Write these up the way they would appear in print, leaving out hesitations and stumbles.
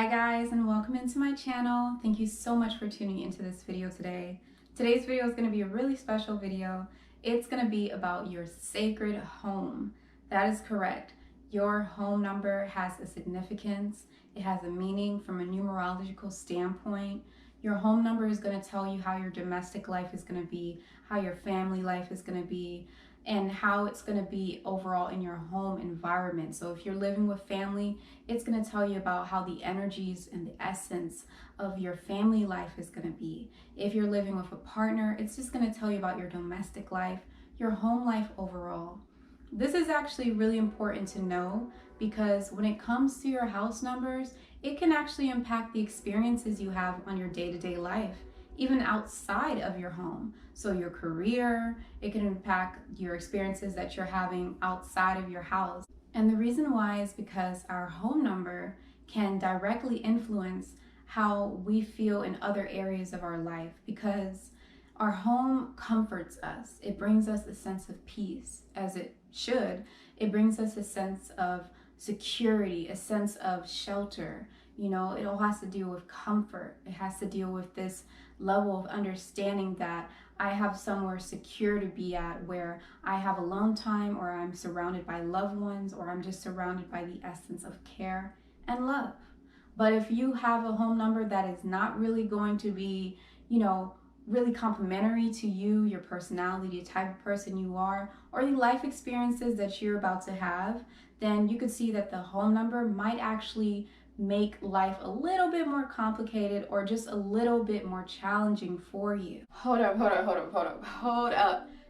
Hi guys, and welcome into my channel. Thank you so much for tuning into this video today. Today's video is going to be a really special video. It's going to be about your sacred home. That is correct. Your home number has a significance. It has a meaning from a numerological standpoint. Your home number is going to tell you how your domestic life is going to be, how your family life is going to be, and how it's going to be overall in your home environment. So if you're living with family, it's going to tell you about how the energies and the essence of your family life is going to be. If you're living with a partner, it's just going to tell you about your domestic life, your home life overall. This is actually really important to know because when it comes to your house numbers, it can actually impact the experiences you have on your day-to-day life, even outside of your home. So your career, it can impact your experiences that you're having outside of your house. And the reason why is because our home number can directly influence how we feel in other areas of our life, because our home comforts us. It brings us a sense of peace, as it should. It brings us a sense of security, a sense of shelter. You know, it all has to deal with comfort. It has to deal with this level of understanding that I have somewhere secure to be at, where I have alone time, or I'm surrounded by loved ones, or I'm just surrounded by the essence of care and love. But if you have a home number that is not really going to be, really complementary to you, your personality, the type of person you are, or the life experiences that you're about to have, then you could see that the home number might actually make life a little bit more complicated or just a little bit more challenging for you. Hold up.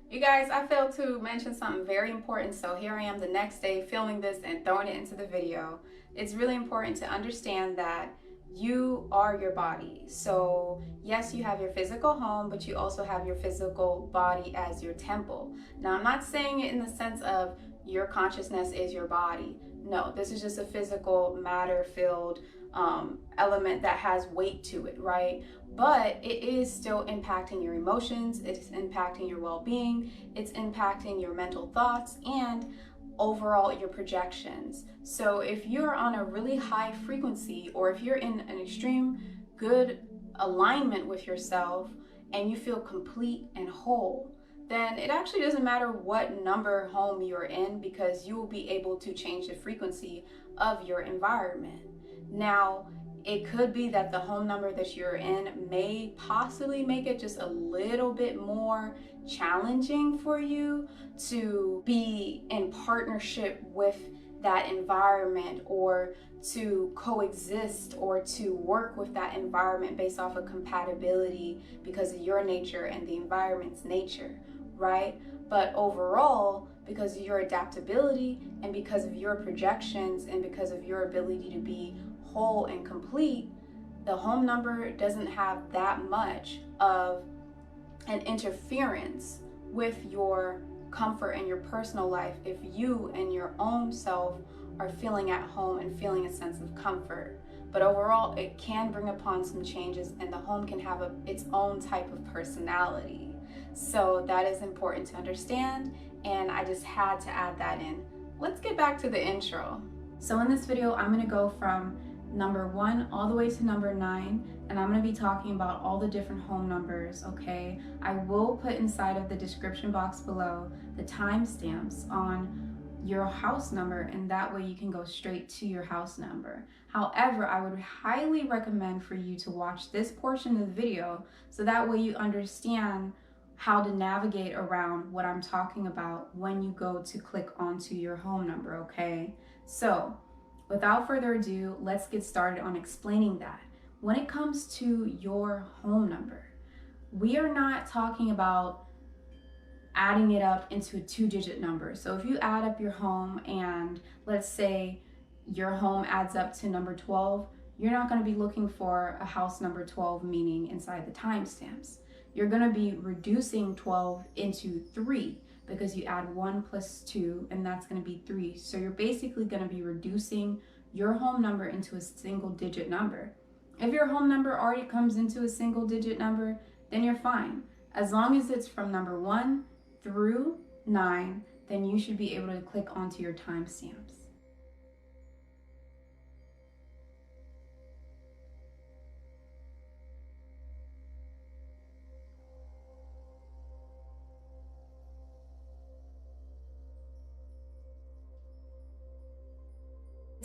You guys, I failed to mention something very important, so here I am the next day filming this and throwing it into the video. It's really important to understand that you are your body. So yes, you have your physical home, but you also have your physical body as your temple. Now, I'm not saying it in the sense of your consciousness is your body. No, this is just a physical matter-filled element that has weight to it, right? But it is still impacting your emotions, it's impacting your well-being, it's impacting your mental thoughts, and overall your projections. So if you're on a really high frequency, or if you're in an extreme good alignment with yourself and you feel complete and whole, then it actually doesn't matter what number home you're in, because you will be able to change the frequency of your environment. Now, it could be that the home number that you're in may possibly make it just a little bit more challenging for you to be in partnership with that environment, or to coexist, or to work with that environment based off of compatibility because of your nature and the environment's nature, right? But overall, because of your adaptability and because of your projections and because of your ability to be whole and complete, the home number doesn't have that much of an interference with your comfort and your personal life if you and your own self are feeling at home and feeling a sense of comfort. But overall, it can bring upon some changes, and the home can have its own type of personality. So that is important to understand, and I just had to add that in. Let's get back to the intro. So in this video, I'm going to go from number 1 all the way to number 9, and I'm going to be talking about all the different home numbers, okay? I will put inside of the description box below the timestamps on your house number, and that way you can go straight to your house number. However, I would highly recommend for you to watch this portion of the video, so that way you understand how to navigate around what I'm talking about when you go to click onto your home number, okay? So without further ado, let's get started on explaining that. When it comes to your home number, we are not talking about adding it up into a 2-digit number. So if you add up your home and let's say your home adds up to number 12, you're not going to be looking for a house number 12 meaning inside the timestamps. You're going to be reducing 12 into 3, because you add 1 plus 2, and that's going to be 3. So you're basically going to be reducing your home number into a single-digit number. If your home number already comes into a single-digit number, then you're fine. As long as it's from number 1 through 9, then you should be able to click onto your timestamps.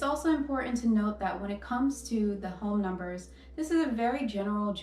also important to note that when it comes to the home numbers, this is a very general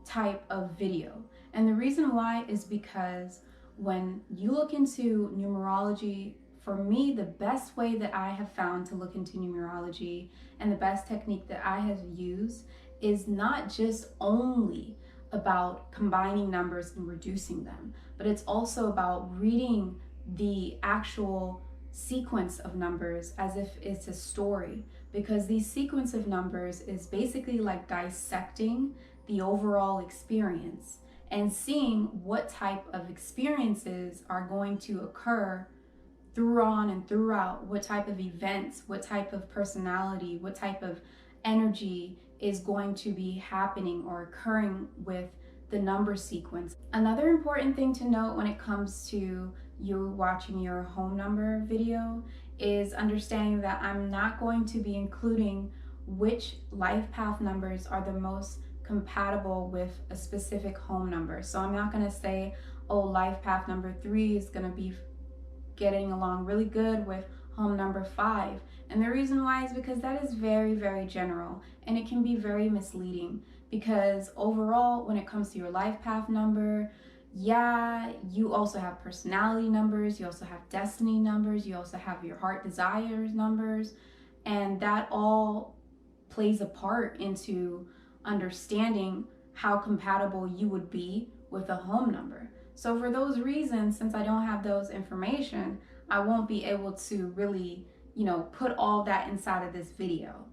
type of video. And the reason why is because when you look into numerology, for me, the best way that I have found to look into numerology and the best technique that I have used is not just only about combining numbers and reducing them, but it's also about reading the actual sequence of numbers as if it's a story, because these sequence of numbers is basically like dissecting the overall experience and seeing what type of experiences are going to occur throughout, what type of events, what type of personality, what type of energy is going to be happening or occurring with the number sequence. Another important thing to note when it comes to you watching your home number video is understanding that I'm not going to be including which life path numbers are the most compatible with a specific home number. So I'm not going to say, oh, life path number 3 is going to be getting along really good with home number 5. And the reason why is because that is very general, and it can be very misleading, because overall, when it comes to your life path number, yeah, you also have personality numbers, you also have destiny numbers, you also have your heart desires numbers, and that all plays a part into understanding how compatible you would be with a home number. So for those reasons, since I don't have those information, I won't be able to really, put all that inside of this video.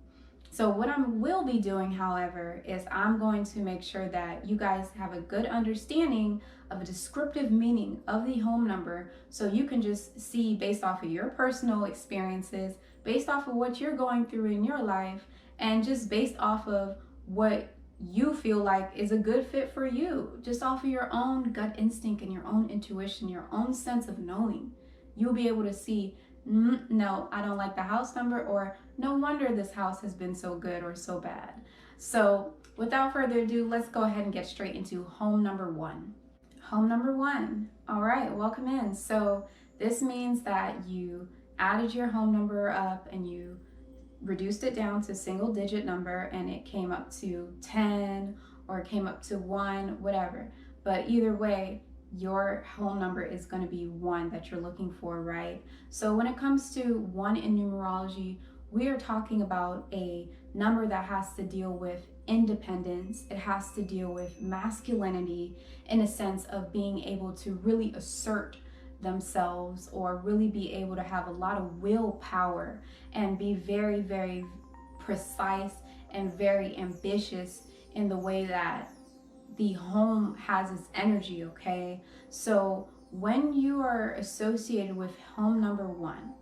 So what I will be doing, however, is I'm going to make sure that you guys have a good understanding of a descriptive meaning of the home number, so you can just see based off of your personal experiences, based off of what you're going through in your life, and just based off of what you feel like is a good fit for you, just off of your own gut instinct and your own intuition, your own sense of knowing. You'll be able to see, no, I don't like the house number, or no wonder this house has been so good or so bad. So without further ado, let's go ahead and get straight into home number 1. Home number 1. All right, welcome in. So this means that you added your home number up and you reduced it down to a single digit number, and it came up to 10 or it came up to 1, whatever. But either way, your home number is going to be 1 that you're looking for, right? So when it comes to 1 in numerology, we are talking about a number that has to deal with independence. It has to deal with masculinity, in a sense of being able to really assert themselves, or really be able to have a lot of willpower and be very precise and very ambitious in the way that the home has its energy, okay? So when you are associated with home number 1,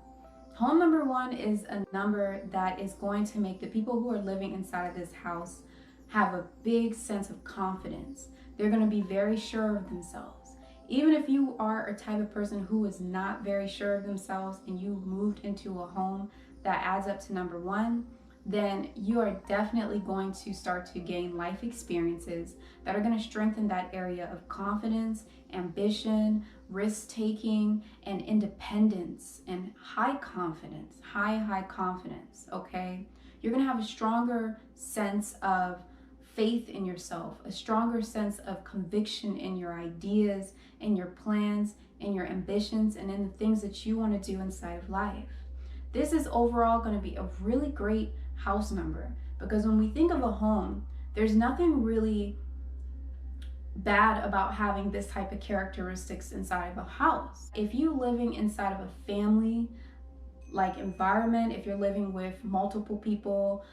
home number 1 is a number that is going to make the people who are living inside of this house have a big sense of confidence. They're going to be very sure of themselves. Even if you are a type of person who is not very sure of themselves and you moved into a home that adds up to number 1, then you are definitely going to start to gain life experiences that are going to strengthen that area of confidence, ambition, risk-taking, and independence, and high confidence, high confidence, okay? You're going to have a stronger sense of faith in yourself, a stronger sense of conviction in your ideas, in your plans, in your ambitions, and in the things that you want to do inside of life. This is overall going to be a really great house number, because when we think of a home, there's nothing really bad about having this type of characteristics inside of a house. If you're living inside of a family like environment, if you're living with multiple people,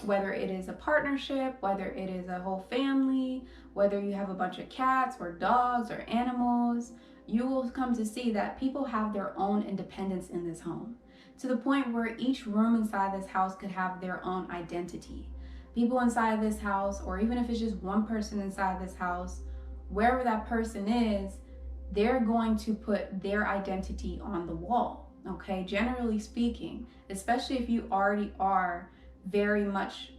whether it is a partnership, whether it is a whole family, whether you have a bunch of cats or dogs or animals, you will come to see that people have their own independence in this home, to the point where each room inside this house could have their own identity. People inside this house, or even if it's just one person inside this house, wherever that person is, they're going to put their identity on the wall, okay? Generally speaking, especially if you already are very much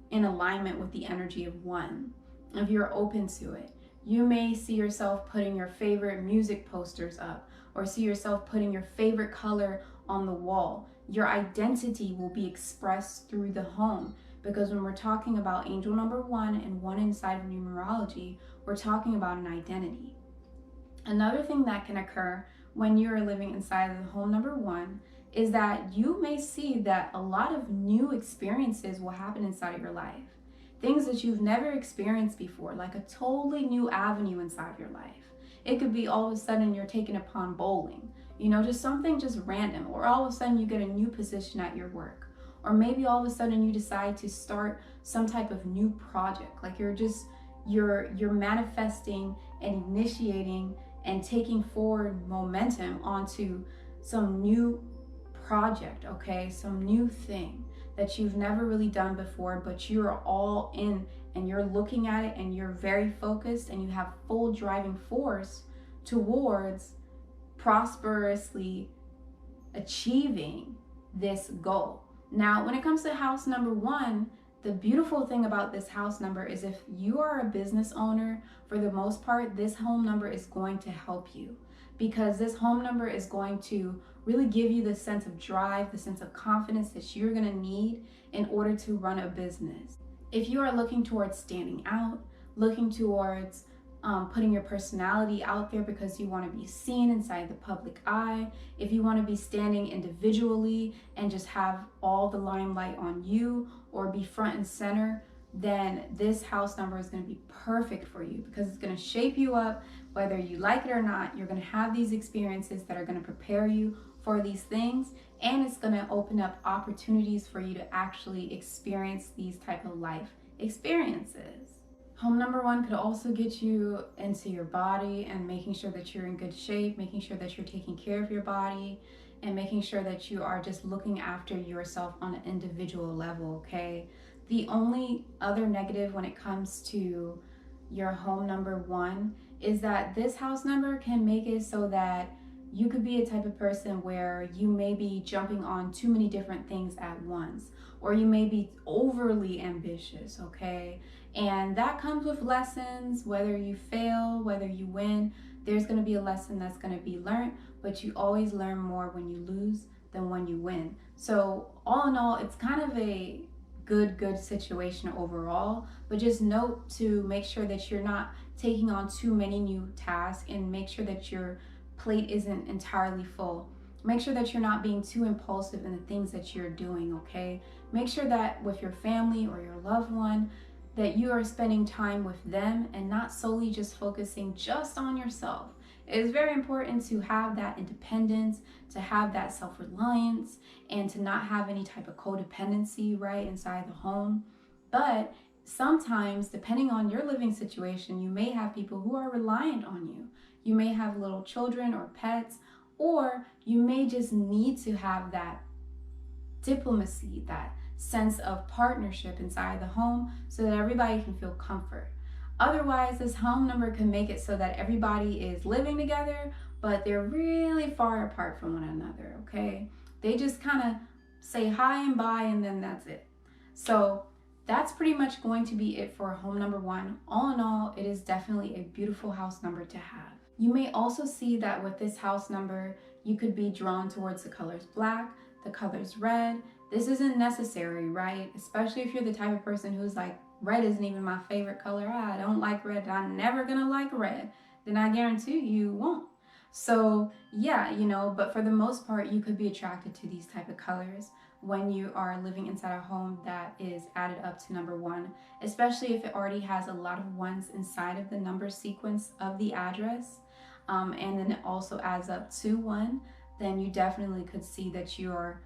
in alignment with the energy of 1, if you're open to it, you may see yourself putting your favorite music posters up, or see yourself putting your favorite color on the wall. Your identity will be expressed through the home, because when we're talking about angel number 1 and 1 inside of numerology, we're talking about an identity. Another thing that can occur when you're living inside of the home number 1 is that you may see that a lot of new experiences will happen inside of your life. Things that you've never experienced before, like a totally new avenue inside of your life. It could be all of a sudden you're taken upon bowling, just something just random, or all of a sudden you get a new position at your work, or maybe all of a sudden you decide to start some type of new project, like you're manifesting and initiating and taking forward momentum onto some new project, okay? Some new thing that you've never really done before, but you're all in and you're looking at it and you're very focused and you have full driving force towards prosperously achieving this goal. Now, when it comes to house number 1, the beautiful thing about this house number is if you are a business owner, for the most part, this home number is going to help you, because this home number is going to really give you the sense of drive, the sense of confidence that you're going to need in order to run a business. If you are looking towards standing out, looking towards putting your personality out there because you want to be seen inside the public eye, if you want to be standing individually and just have all the limelight on you or be front and center, then this house number is going to be perfect for you, because it's going to shape you up whether you like it or not. You're going to have these experiences that are going to prepare you for these things, and it's going to open up opportunities for you to actually experience these type of life experiences. Home number 1 could also get you into your body and making sure that you're in good shape, making sure that you're taking care of your body, and making sure that you are just looking after yourself on an individual level, okay? The only other negative when it comes to your home number 1 is that this house number can make it so that you could be a type of person where you may be jumping on too many different things at once, or you may be overly ambitious, okay? And that comes with lessons. Whether you fail, whether you win, there's going to be a lesson that's going to be learned, but you always learn more when you lose than when you win. So all in all, it's kind of a good situation overall, but just note to make sure that you're not taking on too many new tasks, and make sure that your plate isn't entirely full. Make sure that you're not being too impulsive in the things that you're doing, okay? Make sure that with your family or your loved one, that you are spending time with them and not solely just focusing just on yourself. It is very important to have that independence, to have that self-reliance, and to not have any type of codependency right inside the home. But sometimes, depending on your living situation, you may have people who are reliant on you. You may have little children or pets, or you may just need to have that diplomacy, that sense of partnership inside the home, so that everybody can feel comfort. Otherwise, this home number can make it so that everybody is living together, but they're really far apart from one another, okay? They just kind of say hi and bye, and then that's it. So that's pretty much going to be it for home number 1. All in all, it is definitely a beautiful house number to have. You may also see that with this house number, you could be drawn towards the colors black, the colors red. This isn't necessary, right? Especially if you're the type of person who's like, red isn't even my favorite color. I don't like red. I'm never gonna like red. Then I guarantee you won't. So yeah, but for the most part, you could be attracted to these type of colors when you are living inside a home that is added up to number 1, especially if it already has a lot of ones inside of the number sequence of the address. And then it also adds up to 1, then you definitely could see that you are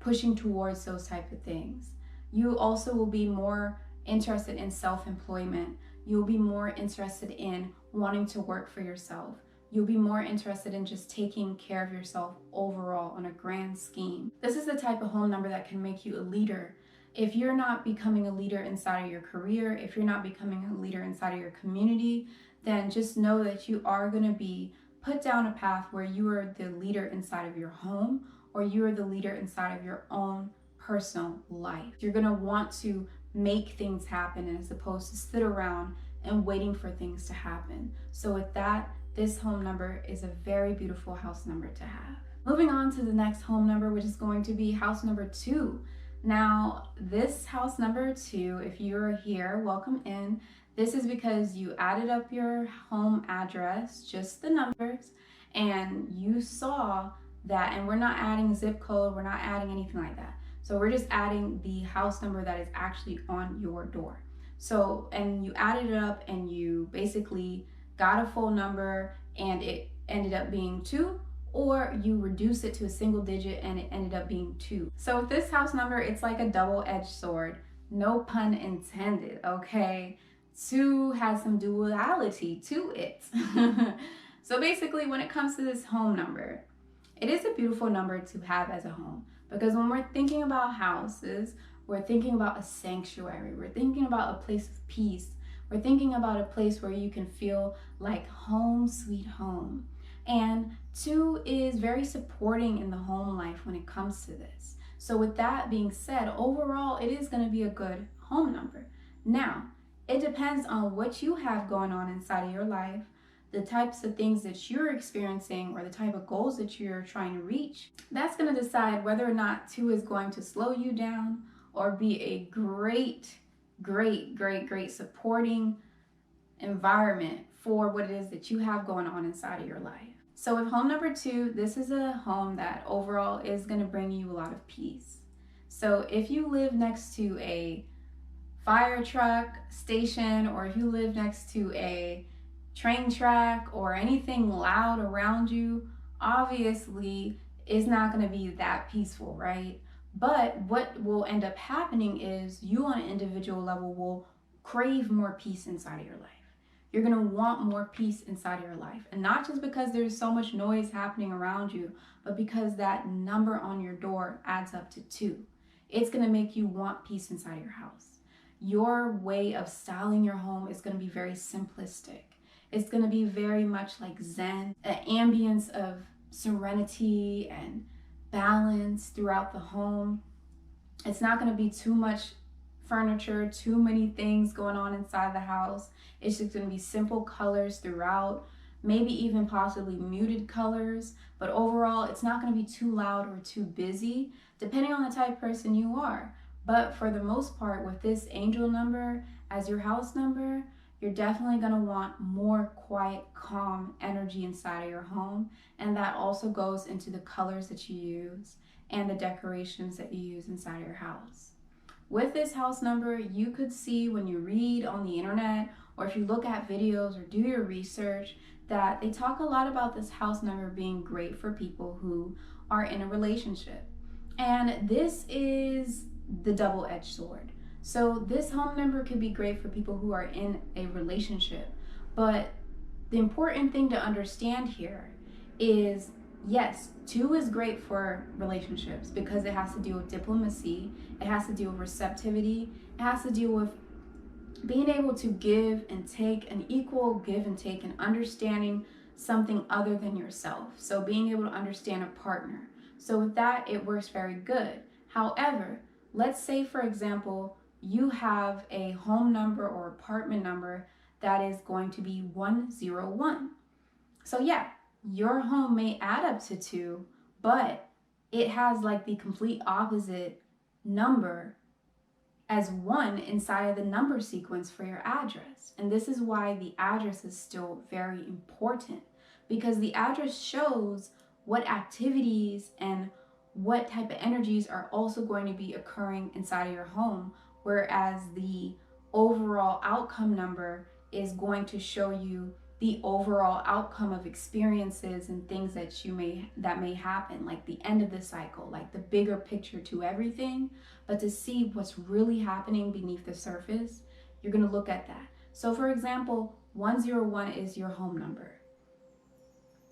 pushing towards those type of things. You also will be more interested in self-employment. You'll be more interested in wanting to work for yourself. You'll be more interested in just taking care of yourself overall on a grand scheme. This is the type of home number that can make you a leader. If you're not becoming a leader inside of your career, if you're not becoming a leader inside of your community, then just know that you are going to be put down a path where you are the leader inside of your home, or you are the leader inside of your own personal life. You're going to want to make things happen as opposed to sit around and waiting for things to happen. So with that, this home number is a very beautiful house number to have. Moving on to the next home number, which is going to be house number 2. Now, this house number 2, if you're here, welcome in. This is because you added up your home address, just the numbers, and you saw that, and we're not adding zip code, we're not adding anything like that. So we're just adding the house number that is actually on your door. So, and you added it up and you basically got a full number and it ended up being 2, or you reduce it to a single digit and it ended up being 2. So with this house number, it's like a double-edged sword. No pun intended, okay? 2 has some duality to it. So basically, when it comes to this home number, it is a beautiful number to have as a home, because when we're thinking about houses, we're thinking about a sanctuary. We're thinking about a place of peace. We're thinking about a place where you can feel like home sweet home. And 2 is very supporting in the home life when it comes to this. So with that being said, overall, it is going to be a good home number. Now, it depends on what you have going on inside of your life, the types of things that you're experiencing, or the type of goals that you're trying to reach. That's going to decide whether or not 2 is going to slow you down or be a great supporting environment for what it is that you have going on inside of your life. So with home number 2, this is a home that overall is going to bring you a lot of peace. So if you live next to a fire truck station, or if you live next to a train track or anything loud around you, obviously it's not going to be that peaceful, right? But what will end up happening is you on an individual level will crave more peace inside of your life. You're going to want more peace inside of your life. And not just because there's so much noise happening around you, but because that number on your door adds up to 2. It's going to make you want peace inside of your house. Your way of styling your home is going to be very simplistic. It's going to be very much like Zen, an ambience of serenity and balance throughout the home. It's not going to be too much furniture, too many things going on inside the house. It's just going to be simple colors throughout, maybe even possibly muted colors, but overall it's not going to be too loud or too busy, depending on the type of person you are. But for the most part, with this angel number as your house number, you're definitely going to want more quiet, calm energy inside of your home, and that also goes into the colors that you use and the decorations that you use inside of your house. With this house number, you could see when you read on the internet, or if you look at videos or do your research, that they talk a lot about this house number being great for people who are in a relationship. And this is the double-edged sword. So this home number could be great for people who are in a relationship. But the important thing to understand here is, yes, 2 is great for relationships because it has to deal with diplomacy, it has to deal with receptivity, it has to deal with being able to give and take, an equal give and take, and understanding something other than yourself. So being able to understand a partner. So with that, it works very good. However, let's say, for example, you have a home number or apartment number that is going to be 101. So yeah, your home may add up to 2, but it has like the complete opposite number as 1 inside of the number sequence for your address. And this is why the address is still very important, because the address shows what activities and what type of energies are also going to be occurring inside of your home, whereas the overall outcome number is going to show you the overall outcome of experiences and things that may happen, like the end of the cycle, like the bigger picture to everything. But to see what's really happening beneath the surface, you're going to look at that. So for example, 101 is your home number.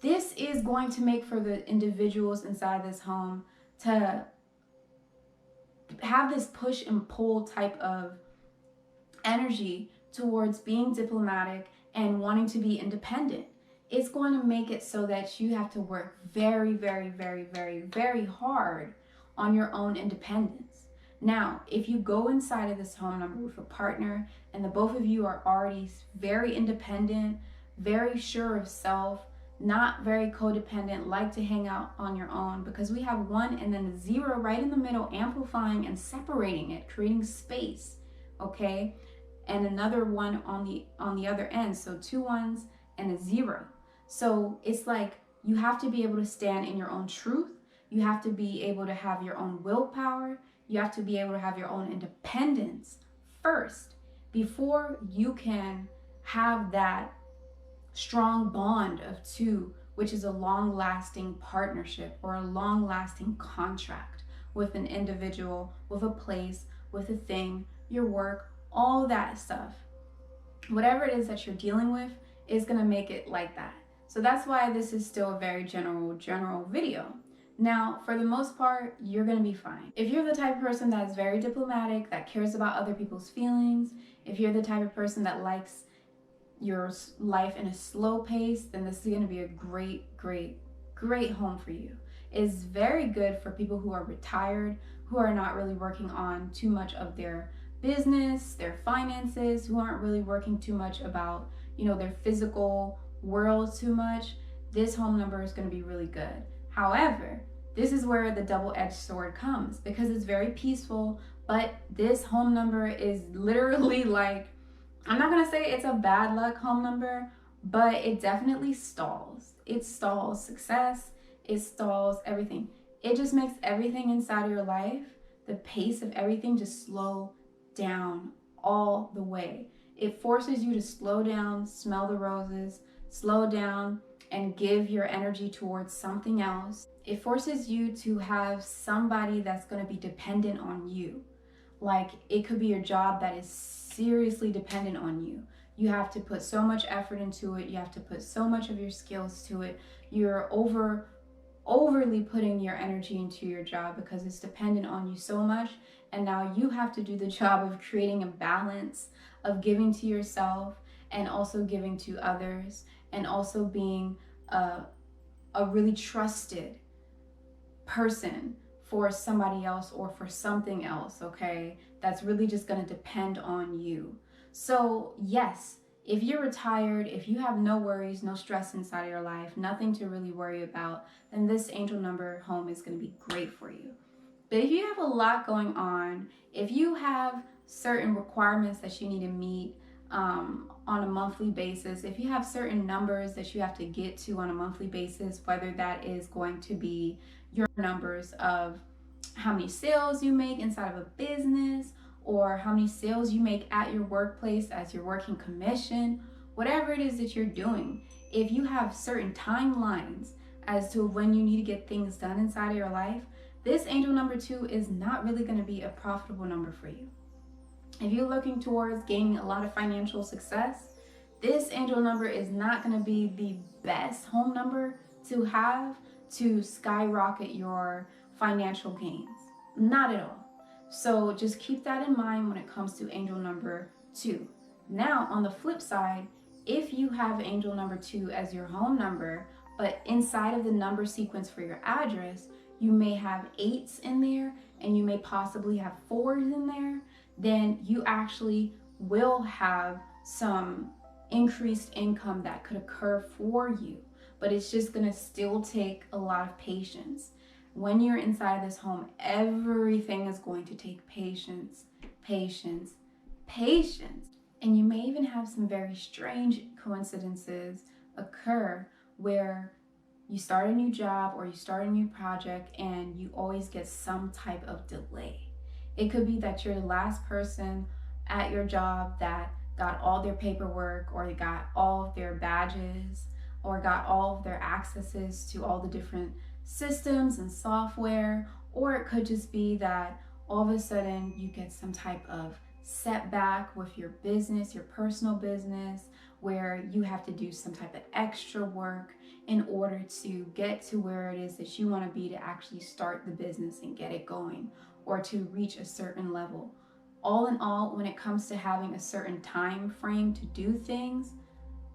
This is going to make for the individuals inside this home to have this push and pull type of energy towards being diplomatic and wanting to be independent. It's going to make it so that you have to work very, very, very, very, very hard on your own independence. Now, if you go inside of this home number with a partner and the both of you are already very independent, very sure of self, not very codependent, like to hang out on your own, because we have 1 and then a 0 right in the middle, amplifying and separating it, creating space, okay? And another 1 on the other end, so 2 1s and a 0. So it's like you have to be able to stand in your own truth. You have to be able to have your own willpower. You have to be able to have your own independence first before you can have that strong bond of 2, which is a long-lasting partnership or a long-lasting contract with an individual, with a place, with a thing, your work, all that stuff. Whatever it is that you're dealing with is going to make it like that. So that's why this is still a very general video. Now, for the most part, you're going to be fine. If you're the type of person that's very diplomatic, that cares about other people's feelings, if you're the type of person that likes your life in a slow pace, then this is going to be a great home for you. It's very good for people who are retired, who are not really working on too much of their business, their finances, who aren't really working too much about, their physical world too much. This home number is going to be really good. However, this is where the double-edged sword comes, because it's very peaceful, but this home number is literally like, I'm not going to say it's a bad luck home number, but it definitely stalls. It stalls success. It stalls everything. It just makes everything inside of your life, the pace of everything, just slow down all the way. It forces you to slow down, smell the roses, slow down, and give your energy towards something else. It forces you to have somebody that's going to be dependent on you. Like, it could be your job that is seriously dependent on you. You have to put so much effort into it. You have to put so much of your skills to it. You're overly putting your energy into your job because it's dependent on you so much. And now you have to do the job of creating a balance of giving to yourself and also giving to others, and also being a really trusted person for somebody else or for something else, okay? That's really just going to depend on you. So yes, if you're retired, if you have no worries, no stress inside of your life, nothing to really worry about, then this angel number home is going to be great for you. But if you have a lot going on, if you have certain requirements that you need to meet on a monthly basis, if you have certain numbers that you have to get to on a monthly basis, whether that is going to be your numbers of how many sales you make inside of a business, or how many sales you make at your workplace as you're working commission, whatever it is that you're doing, if you have certain timelines as to when you need to get things done inside of your life, this angel number 2 is not really going to be a profitable number for you. If you're looking towards gaining a lot of financial success, this angel number is not going to be the best home number to have to skyrocket your financial gains. Not at all. So just keep that in mind when it comes to angel number 2. Now, on the flip side, if you have angel number 2 as your home number, but inside of the number sequence for your address, you may have 8s in there and you may possibly have 4s in there, then you actually will have some increased income that could occur for you. But it's just going to still take a lot of patience. When you're inside of this home, everything is going to take patience, patience, patience. And you may even have some very strange coincidences occur where you start a new job or you start a new project and you always get some type of delay. It could be that you're the last person at your job that got all their paperwork, or got all of their badges, or got all of their accesses to all the different systems and software. Or it could just be that all of a sudden you get some type of setback with your business, your personal business, where you have to do some type of extra work in order to get to where it is that you want to be to actually start the business and get it going, or to reach a certain level. All in all, when it comes to having a certain time frame to do things,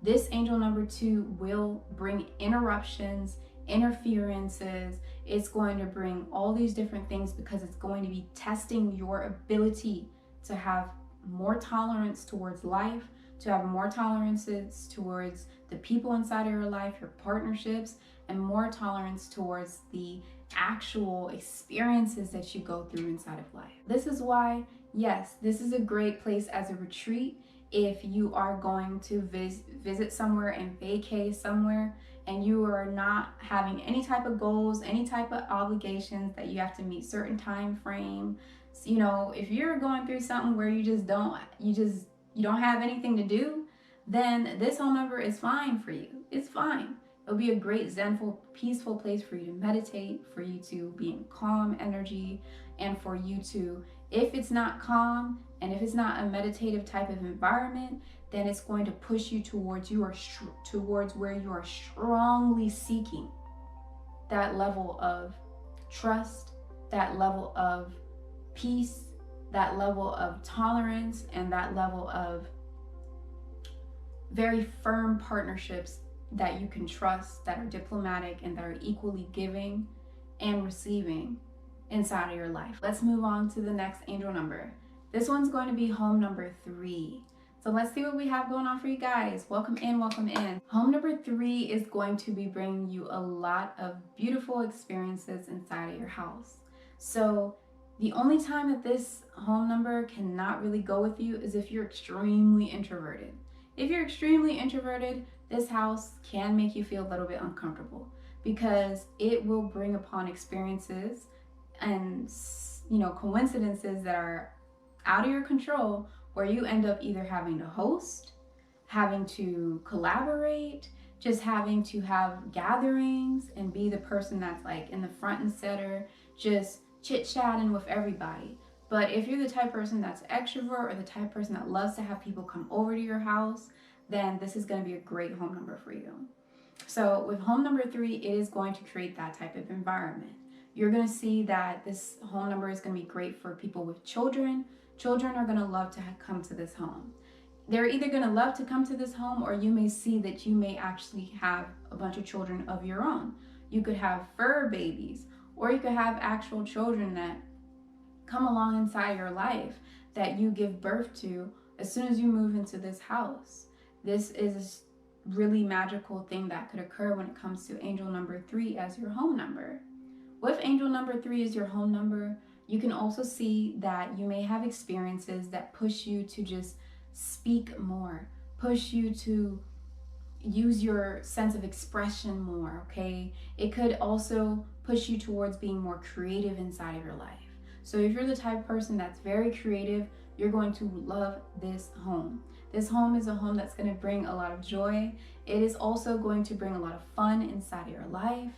this angel number 2 will bring interruptions, interferences. It's going to bring all these different things because it's going to be testing your ability to have more tolerance towards life, to have more tolerances towards the people inside of your life, your partnerships, and more tolerance towards the actual experiences that you go through inside of life. This is why, yes, this is a great place as a retreat if you are going to visit somewhere and vacay somewhere and you are not having any type of goals, any type of obligations that you have to meet certain time frame. So, you know, if you're going through something where you don't have anything to do, then this home number is fine for you. It's fine. It'll be a great zenful, peaceful place for you to meditate, for you to be in calm energy, and for you to, if it's not calm and if it's not a meditative type of environment, then it's going to push you towards where you are strongly seeking that level of trust, that level of peace, that level of tolerance, and that level of very firm partnerships that you can trust, that are diplomatic and that are equally giving and receiving inside of your life. Let's move on to the next angel number. This one's going to be home number 3. So let's see what we have going on for you guys. Welcome in, welcome in. Home number 3 is going to be bringing you a lot of beautiful experiences inside of your house. So the only time that this home number cannot really go with you is if you're extremely introverted. If you're extremely introverted, this house can make you feel a little bit uncomfortable because it will bring upon experiences and, you know, coincidences that are out of your control, where you end up either having to host, having to collaborate, just having to have gatherings and be the person that's like in the front and center, just chit-chatting with everybody. But if you're the type of person that's extrovert or the type of person that loves to have people come over to your house, then this is going to be a great home number for you. So with home number 3, it is going to create that type of environment. You're going to see that this home number is going to be great for people with children. Children are going to love to come to this home. They're either going to love to come to this home, or you may see that you may actually have a bunch of children of your own. You could have fur babies, or you could have actual children that come along inside your life that you give birth to as soon as you move into this house. This is a really magical thing that could occur when it comes to angel number 3 as your home number. With angel number 3 as your home number, you can also see that you may have experiences that push you to just speak more, push you to use your sense of expression more, okay? It could also push you towards being more creative inside of your life. So if you're the type of person that's very creative, you're going to love this home. This home is a home that's going to bring a lot of joy. It is also going to bring a lot of fun inside of your life.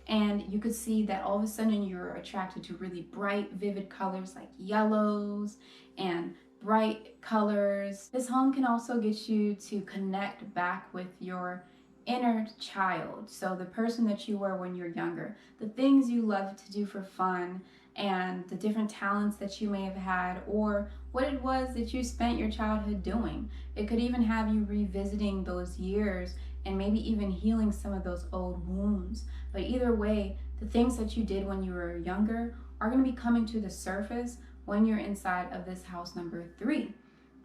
And you could see that all of a sudden you're attracted to really bright, vivid colors like yellows and bright colors. This home can also get you to connect back with your inner child. So the person that you were when you're younger, the things you love to do for fun, and the different talents that you may have had, or what it was that you spent your childhood doing. It could even have you revisiting those years and maybe even healing some of those old wounds. But either way, the things that you did when you were younger are going to be coming to the surface when you're inside of this house number 3.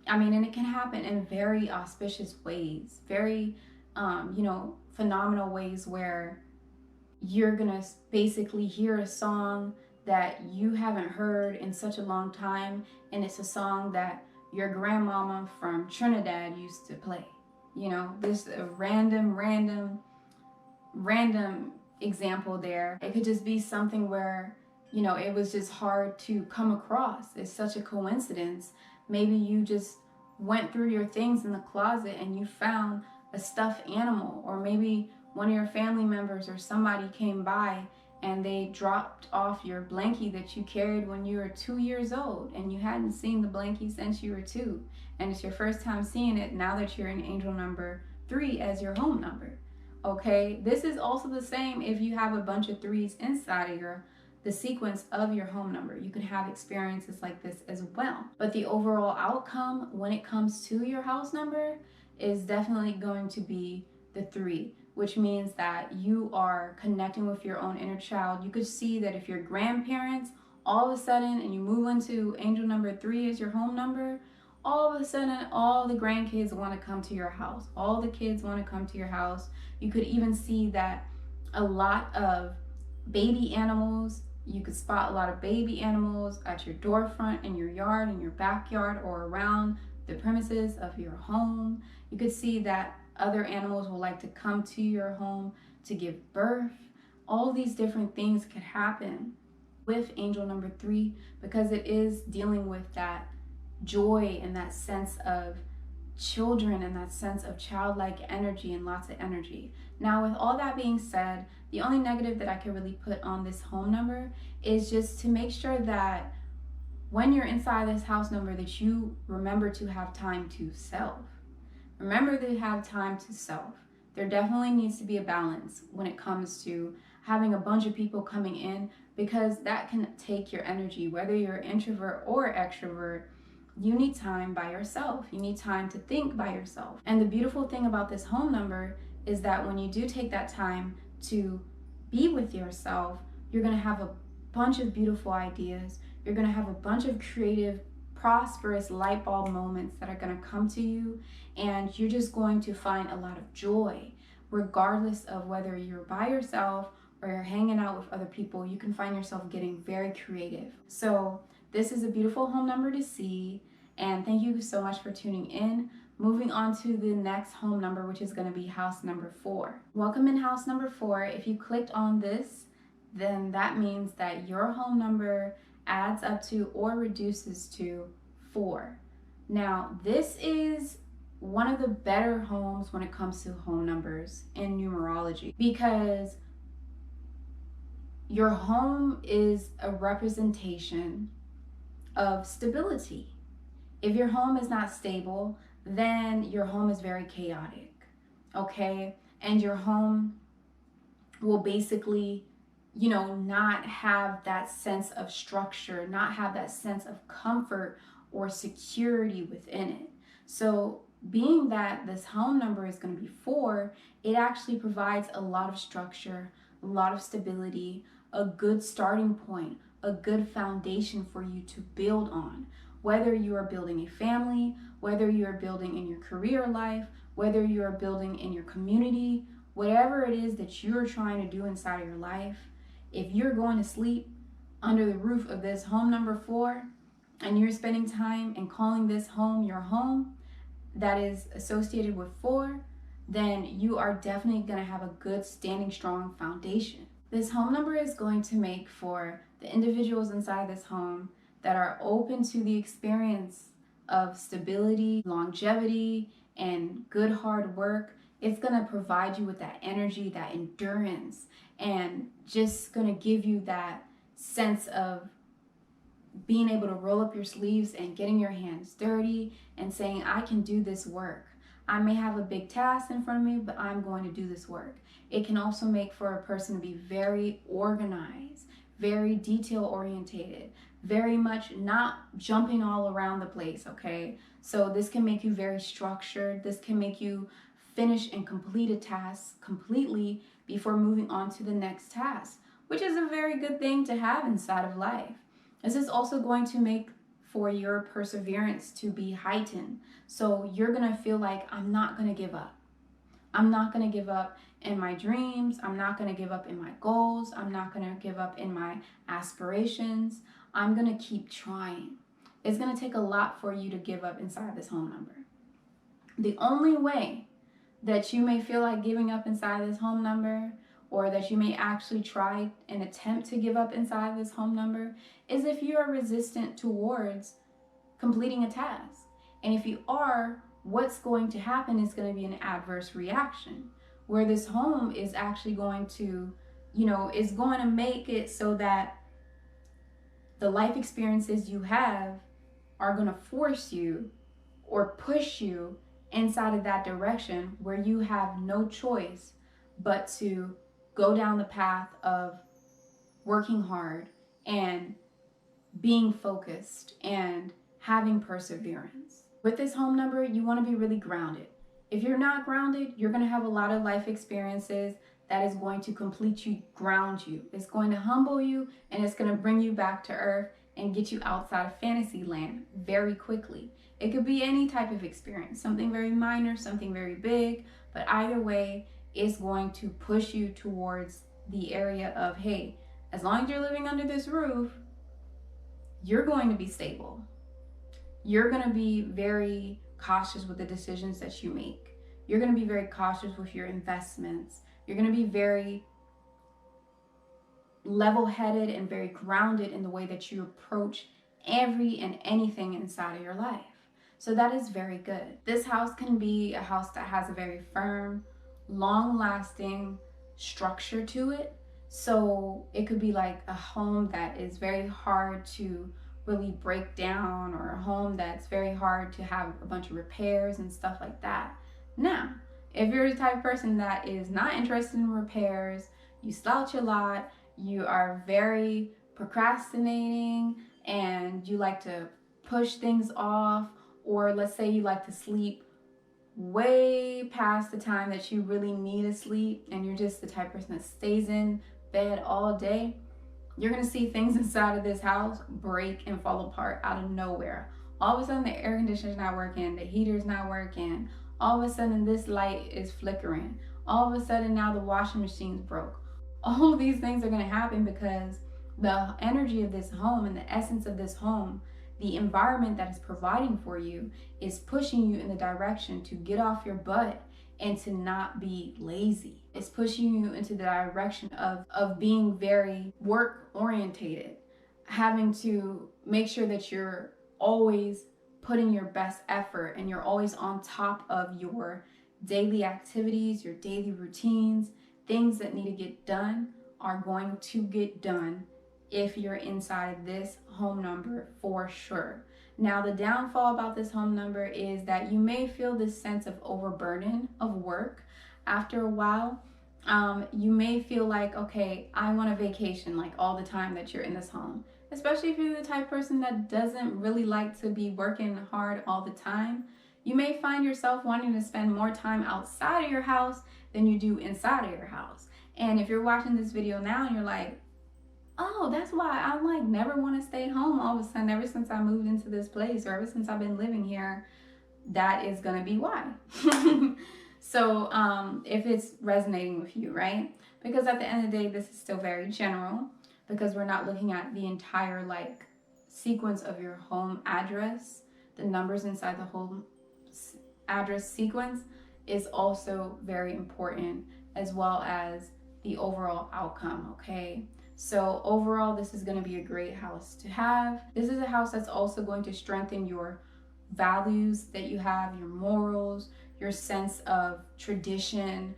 I mean, and it can happen in very auspicious ways, very, phenomenal ways, where you're going to basically hear a song that you haven't heard in such a long time, and it's a song that your grandmama from Trinidad used to play. You know, this a random example there. It could just be something where, it was just hard to come across. It's such a coincidence. Maybe you just went through your things in the closet and you found a stuffed animal, or maybe one of your family members or somebody came by and they dropped off your blankie that you carried when you were 2 years old, and you hadn't seen the blankie since you were 2. And it's your first time seeing it now that you're in angel number 3 as your home number. Okay, this is also the same if you have a bunch of 3s inside of the sequence of your home number. You can have experiences like this as well. But the overall outcome when it comes to your house number is definitely going to be the 3, which means that you are connecting with your own inner child. You could see that if your grandparents all of a sudden and you move into angel number 3 as your home number, all of a sudden all the grandkids want to come to your house. All the kids want to come to your house. You could even see that a lot of baby animals, you could spot a lot of baby animals at your door front, in your yard, in your backyard, or around the premises of your home. You could see that other animals will like to come to your home to give birth. All these different things could happen with angel number 3 because it is dealing with that joy and that sense of children and that sense of childlike energy and lots of energy. Now, with all that being said, the only negative that I could really put on this home number is just to make sure that when you're inside this house number that you remember to have time to self. Remember to have time to self. There definitely needs to be a balance when it comes to having a bunch of people coming in, because that can take your energy. Whether you're an introvert or extrovert, you need time by yourself. You need time to think by yourself. And the beautiful thing about this home number is that when you do take that time to be with yourself, you're going to have a bunch of beautiful ideas. You're going to have a bunch of creative, prosperous light bulb moments that are going to come to you, and you're just going to find a lot of joy. Regardless of whether you're by yourself or you're hanging out with other people, you can find yourself getting very creative. So this is a beautiful home number to see, and thank you so much for tuning in. Moving on to the next home number, which is going to be house number 4. Welcome in house number 4. If you clicked on this, then that means that your home number adds up to or reduces to 4. Now, this is one of the better homes when it comes to home numbers in numerology, because your home is a representation of stability. If your home is not stable, then your home is very chaotic, okay? And your home will basically, not have that sense of structure, not have that sense of comfort or security within it. So being that this home number is going to be 4, it actually provides a lot of structure, a lot of stability, a good starting point, a good foundation for you to build on. Whether you are building a family, whether you are building in your career life, whether you are building in your community, whatever it is that you're trying to do inside of your life, if you're going to sleep under the roof of this home number 4 and you're spending time and calling this home your home that is associated with 4, then you are definitely going to have a good standing strong foundation. This home number is going to make for the individuals inside this home that are open to the experience of stability, longevity, and good hard work. It's going to provide you with that energy, that endurance, and just going to give you that sense of being able to roll up your sleeves and getting your hands dirty and saying, I can do this work. I may have a big task in front of me, but I'm going to do this work. It can also make for a person to be very organized, very detail orientated, very much not jumping all around the place, okay? So this can make you very structured. This can make you finish and complete a task completely before moving on to the next task, which is a very good thing to have inside of life. This is also going to make for your perseverance to be heightened. So you're going to feel like, I'm not going to give up. I'm not going to give up in my dreams. I'm not going to give up in my goals. I'm not going to give up in my aspirations. I'm going to keep trying. It's going to take a lot for you to give up inside this home number. The only way that you may feel like giving up inside this home number, or that you may actually try and attempt to give up inside this home number, is if you are resistant towards completing a task. And if you are, what's going to happen is going to be an adverse reaction, where this home is actually going to, is going to make it so that the life experiences you have are going to force you or push you inside of that direction where you have no choice but to go down the path of working hard and being focused and having perseverance. With this home number, you want to be really grounded. If you're not grounded, you're going to have a lot of life experiences that is going to complete you, ground you. It's going to humble you, and it's going to bring you back to earth and get you outside of fantasy land very quickly. It could be any type of experience, something very minor, something very big, but either way, it's going to push you towards the area of, hey, as long as you're living under this roof, you're going to be stable. You're going to be very cautious with the decisions that you make. You're going to be very cautious with your investments. You're going to be very level-headed and very grounded in the way that you approach every and anything inside of your life. So that is very good. This house can be a house that has a very firm, long-lasting structure to it. So it could be like a home that is very hard to really break down, or a home that's very hard to have a bunch of repairs and stuff like that. Now, if you're the type of person that is not interested in repairs, you slouch a lot, you are very procrastinating, and you like to push things off, or let's say you like to sleep way past the time that you really need to sleep, and you're just the type of person that stays in bed all day, you're going to see things inside of this house break and fall apart out of nowhere. All of a sudden the air conditioner's not working, the heater's not working, all of a sudden this light is flickering, all of a sudden now the washing machine's broke. All of these things are going to happen because the energy of this home and the essence of this home, the environment that is providing for you, is pushing you in the direction to get off your butt and to not be lazy. It's pushing you into the direction of being very work orientated, having to make sure that you're always putting your best effort and you're always on top of your daily activities, your daily routines. Things that need to get done are going to get done if you're inside this home number, for sure. Now, the downfall about this home number is that you may feel this sense of overburden of work after a while. You may feel like, okay, I want a vacation like all the time that you're in this home, especially if you're the type of person that doesn't really like to be working hard all the time. You may find yourself wanting to spend more time outside of your house than you do inside of your house. And if you're watching this video now and you're like, oh, that's why I like never want to stay home all of a sudden ever since I moved into this place, or ever since I've been living here, that is going to be why. So if it's resonating with you, right? Because at the end of the day, this is still very general, because we're not looking at the entire like sequence of your home address. The numbers inside the home address sequence is also very important, as well as the overall outcome, okay? So overall, this is going to be a great house to have. This is a house that's also going to strengthen your values that you have, your morals, your sense of tradition,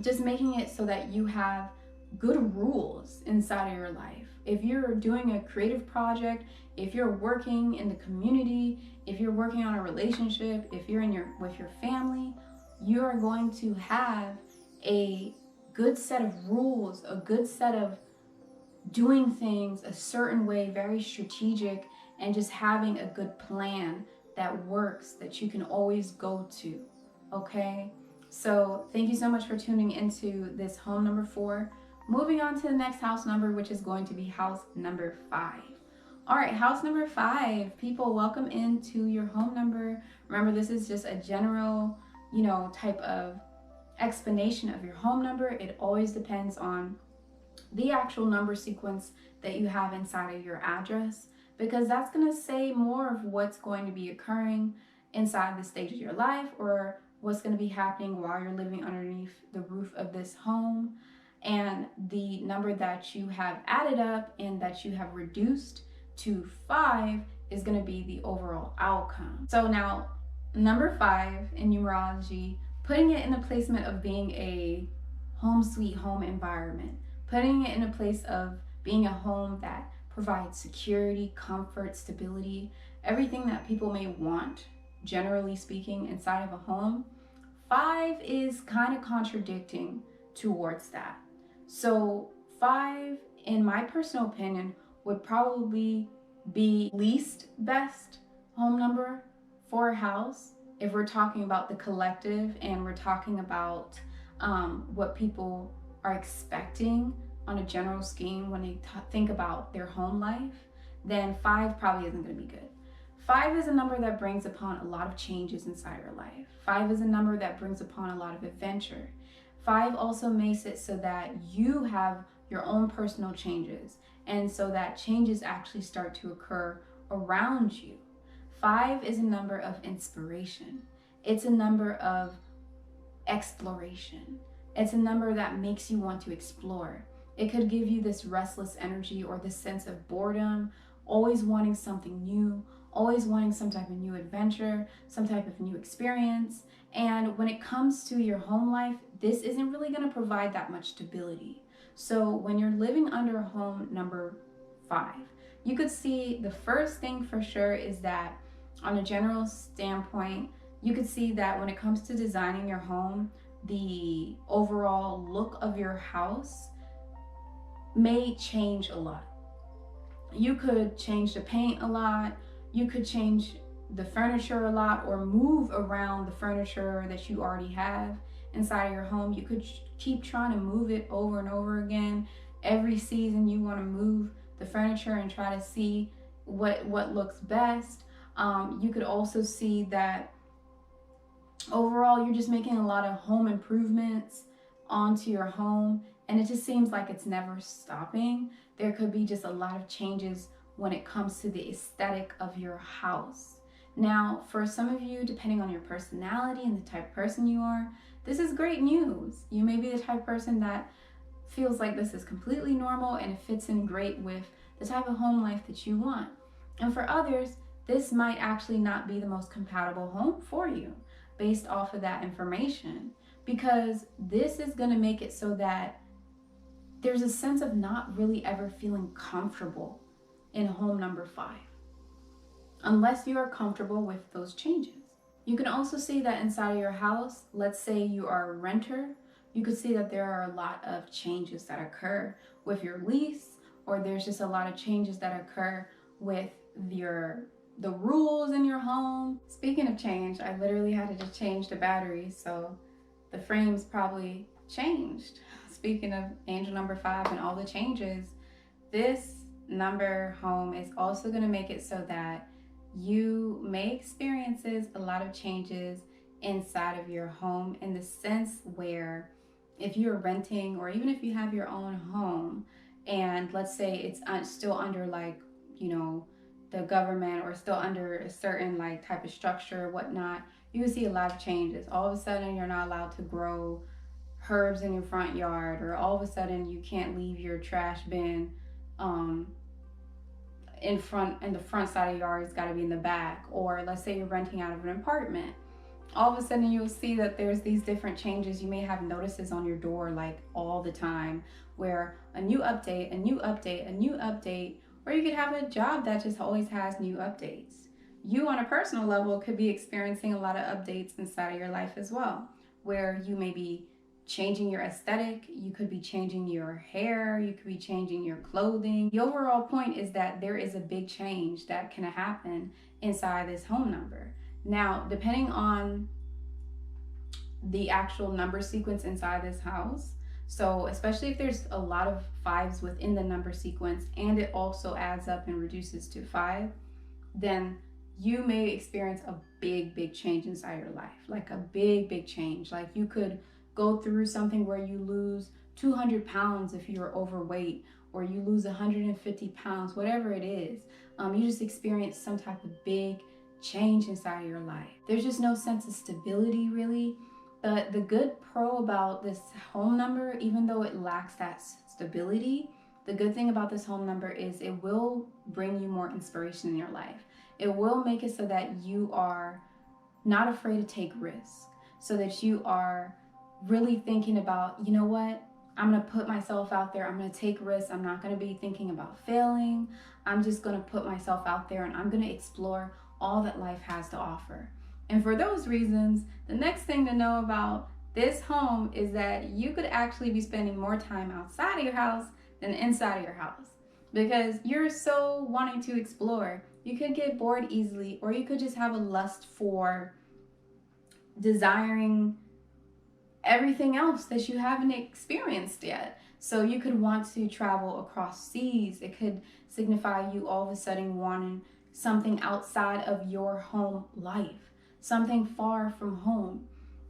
just making it so that you have good rules inside of your life. If you're doing a creative project, if you're working in the community, if you're working on a relationship, if you're with your family, you are going to have a good set of rules, a good set of doing things a certain way, very strategic, and just having a good plan that works, that you can always go to, okay? So thank you so much for tuning into this home number 4. Moving on to the next house number, which is going to be house number 5. All right, house number 5, people, welcome into your home number. Remember, this is just a general, type of explanation of your home number. It always depends on the actual number sequence that you have inside of your address, because that's going to say more of what's going to be occurring inside the stage of your life, or what's going to be happening while you're living underneath the roof of this home. And the number that you have added up and that you have reduced to 5 is going to be the overall outcome. So now, number 5 in numerology, putting it in the placement of being a home sweet home environment, putting it in a place of being a home that provides security, comfort, stability, everything that people may want, generally speaking, inside of a home. 5 is kind of contradicting towards that. So 5, in my personal opinion, would probably be least best home number for a house if we're talking about the collective and we're talking about what people are expecting on a general scheme when they think about their home life. Then 5 probably isn't going to be good. 5 is a number that brings upon a lot of changes inside your life. 5 is a number that brings upon a lot of adventure. 5 also makes it so that you have your own personal changes, and so that changes actually start to occur around you. 5 is a number of inspiration. It's a number of exploration. It's a number that makes you want to explore. It could give you this restless energy or this sense of boredom, always wanting something new, always wanting some type of new adventure, some type of new experience. And when it comes to your home life, this isn't really going to provide that much stability. So when you're living under home number 5, you could see the first thing for sure is that on a general standpoint, you could see that when it comes to designing your home, the overall look of your house may change a lot. You could change the paint a lot, you could change the furniture a lot, or move around the furniture that you already have inside of your home. You could keep trying to move it over and over again. Every season you want to move the furniture and try to see what looks best. You could also see that overall you're just making a lot of home improvements onto your home, and it just seems like it's never stopping. There could be just a lot of changes when it comes to the aesthetic of your house. Now, for some of you, depending on your personality and the type of person you are, this is great news. You may be the type of person that feels like this is completely normal and it fits in great with the type of home life that you want. And for others, this might actually not be the most compatible home for you based off of that information, because this is going to make it so that there's a sense of not really ever feeling comfortable in home number 5, unless you are comfortable with those changes. You can also see that inside of your house, let's say you are a renter, you could see that there are a lot of changes that occur with your lease, or there's just a lot of changes that occur with the rules in your home. Speaking of change, I literally had to just change the batteries, so the frames probably changed. Speaking of angel number 5 and all the changes, this number home is also going to make it so that you may experience a lot of changes inside of your home, in the sense where if you're renting, or even if you have your own home, and let's say it's still under, like, you know, the government, or still under a certain like type of structure or whatnot, you can see a lot of changes. All of a sudden you're not allowed to grow herbs in your front yard, or all of a sudden you can't leave your trash bin in the front side of your yard. It's got to be in the back. Or let's say you're renting out of an apartment, all of a sudden you'll see that there's these different changes. You may have notices on your door like all the time, where a new update, a new update, a new update. Or you could have a job that just always has new updates. You on a personal level could be experiencing a lot of updates inside of your life as well, where you may be changing your aesthetic, you could be changing your hair, you could be changing your clothing. The overall point is that there is a big change that can happen inside this home number. Now, depending on the actual number sequence inside this house, so especially if there's a lot of 5s within the number sequence and it also adds up and reduces to 5, then you may experience a big change inside your life. Like a big change. Like you could go through something where you lose 200 pounds if you're overweight, or you lose 150 pounds, whatever it is. You just experience some type of big change inside of your life. There's just no sense of stability really. But the good pro about this home number, even though it lacks that stability, the good thing about this home number is it will bring you more inspiration in your life. It will make it so that you are not afraid to take risks, so that you are really thinking about, you know what, I'm going to put myself out there, I'm going to take risks, I'm not going to be thinking about failing, I'm just going to put myself out there and I'm going to explore all that life has to offer. And for those reasons, the next thing to know about this home is that you could actually be spending more time outside of your house than inside of your house, because you're so wanting to explore. You could get bored easily, or you could just have a lust for desiring everything else that you haven't experienced yet. So you could want to travel across seas. It could signify you all of a sudden wanting something outside of your home life, something far from home.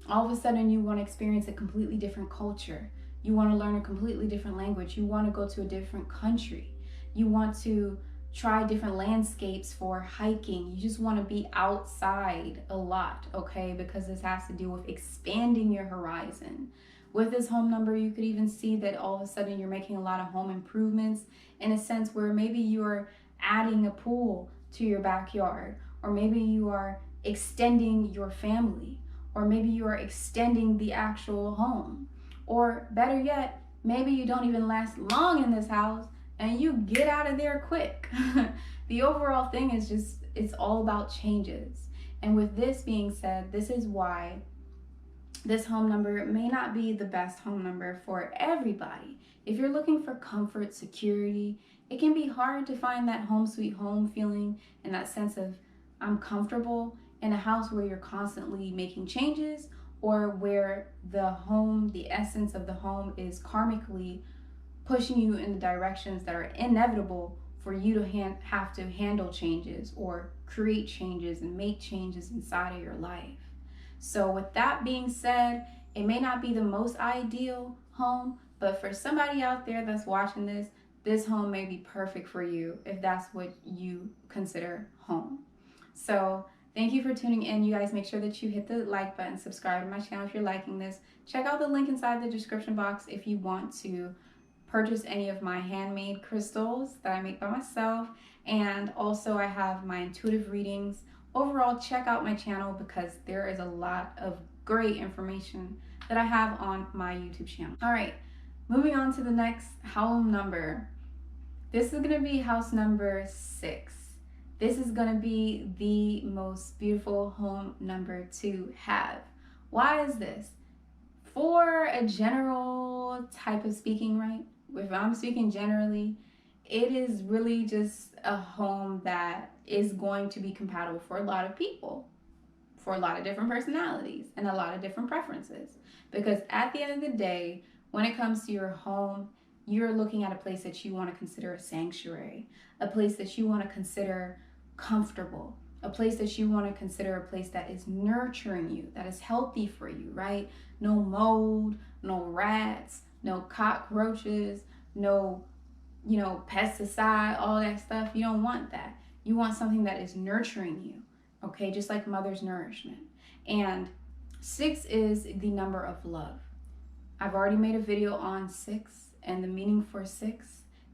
All of a sudden, you want to experience a completely different culture. You want to learn a completely different language. You want to go to a different country. You want to try different landscapes for hiking. You just want to be outside a lot, okay? Because this has to do with expanding your horizon. With this home number, you could even see that all of a sudden you're making a lot of home improvements in a sense where maybe you're adding a pool to your backyard, or maybe you are extending your family, or maybe you are extending the actual home. Or better yet, maybe you don't even last long in this house and you get out of there quick. The overall thing is just, it's all about changes. And with this being said, this is why this home number may not be the best home number for everybody. If you're looking for comfort, security, it can be hard to find that home sweet home feeling and that sense of I'm comfortable in a house where you're constantly making changes, or where the home, the essence of the home, is karmically pushing you in the directions that are inevitable for you to have to handle changes or create changes and make changes inside of your life. So with that being said, it may not be the most ideal home, but for somebody out there that's watching this, this home may be perfect for you if that's what you consider home. So thank you for tuning in. You guys, make sure that you hit the like button, subscribe to my channel if you're liking this. Check out the link inside the description box if you want to purchase any of my handmade crystals that I make by myself. And also I have my intuitive readings. Overall, check out my channel because there is a lot of great information that I have on my YouTube channel. All right, moving on to the next home number. This is going to be house number 6. This is going to be the most beautiful home number to have. Why is this? For a general type of speaking, right? If I'm speaking generally, it is really just a home that is going to be compatible for a lot of people, for a lot of different personalities and a lot of different preferences. Because at the end of the day, when it comes to your home, you're looking at a place that you want to consider a sanctuary, a place that you want to consider comfortable, a place that you want to consider a place that is nurturing you, that is healthy for you, right? No mold, no rats, no cockroaches, no, pesticide, all that stuff. You don't want that. You want something that is nurturing you, okay? Just like mother's nourishment. And 6 is the number of love. I've already made a video on 6 and the meaning for 6.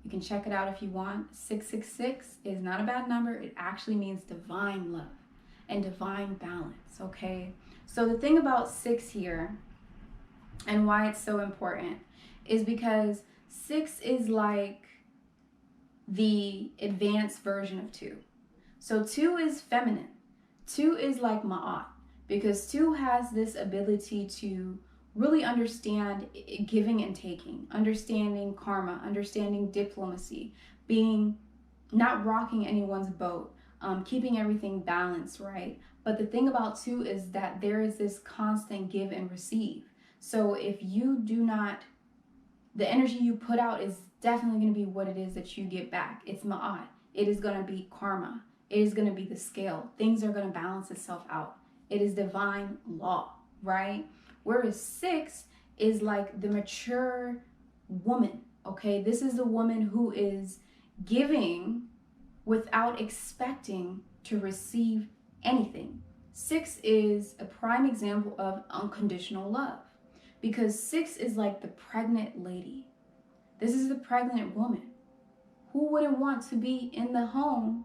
You can check it out if you want. 666 is not a bad number. It actually means divine love and divine balance, okay? So the thing about 6 here and why it's so important is because 6 is like the advanced version of 2. So 2 is feminine. 2 is like Ma'at, because 2 has this ability to really understand giving and taking, understanding karma, understanding diplomacy, being not rocking anyone's boat, keeping everything balanced, right? But the thing about 2 is that there is this constant give and receive. So if you do not, the energy you put out is definitely going to be what it is that you get back. It's Ma'at. It is going to be karma. It is going to be the scale. Things are going to balance itself out. It is divine law, right? Whereas 6 is like the mature woman, okay? This is the woman who is giving without expecting to receive anything. 6 is a prime example of unconditional love, because 6 is like the pregnant lady. This is the pregnant woman. Who wouldn't want to be in the home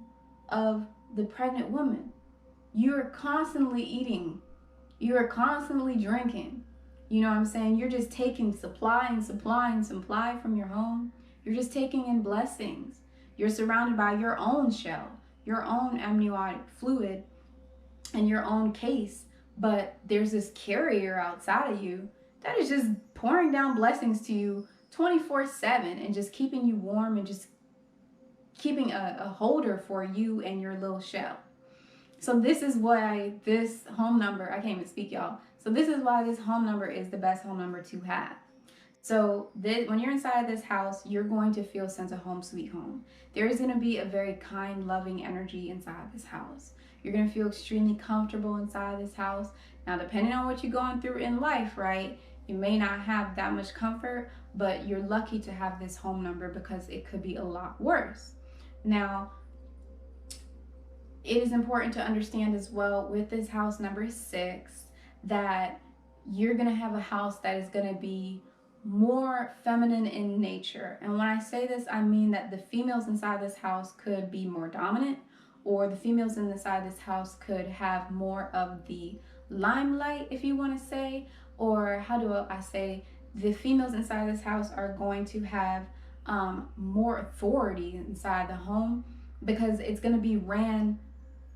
of the pregnant woman? You're constantly eating. You are constantly drinking. You know what I'm saying? You're just taking supply from your home. You're just taking in blessings. You're surrounded by your own shell, your own amniotic fluid, and your own case. But there's this carrier outside of you that is just pouring down blessings to you 24/7 and just keeping you warm and just keeping a holder for you and your little shell. So this is why this home number, I can't even speak, y'all. So this is why this home number is the best home number to have. So when you're inside this house, you're going to feel a sense of home sweet home. There is going to be a very kind, loving energy inside this house. You're going to feel extremely comfortable inside this house. Now, depending on what you're going through in life, right, you may not have that much comfort, but you're lucky to have this home number because it could be a lot worse. Now, it is important to understand as well with this house number 6 that you're going to have a house that is going to be more feminine in nature. And when I say this, I mean that the females inside this house could be more dominant, or the females inside this house could have more of the limelight, if you want to say, or how do I say, the females inside this house are going to have more authority inside the home because it's going to be ran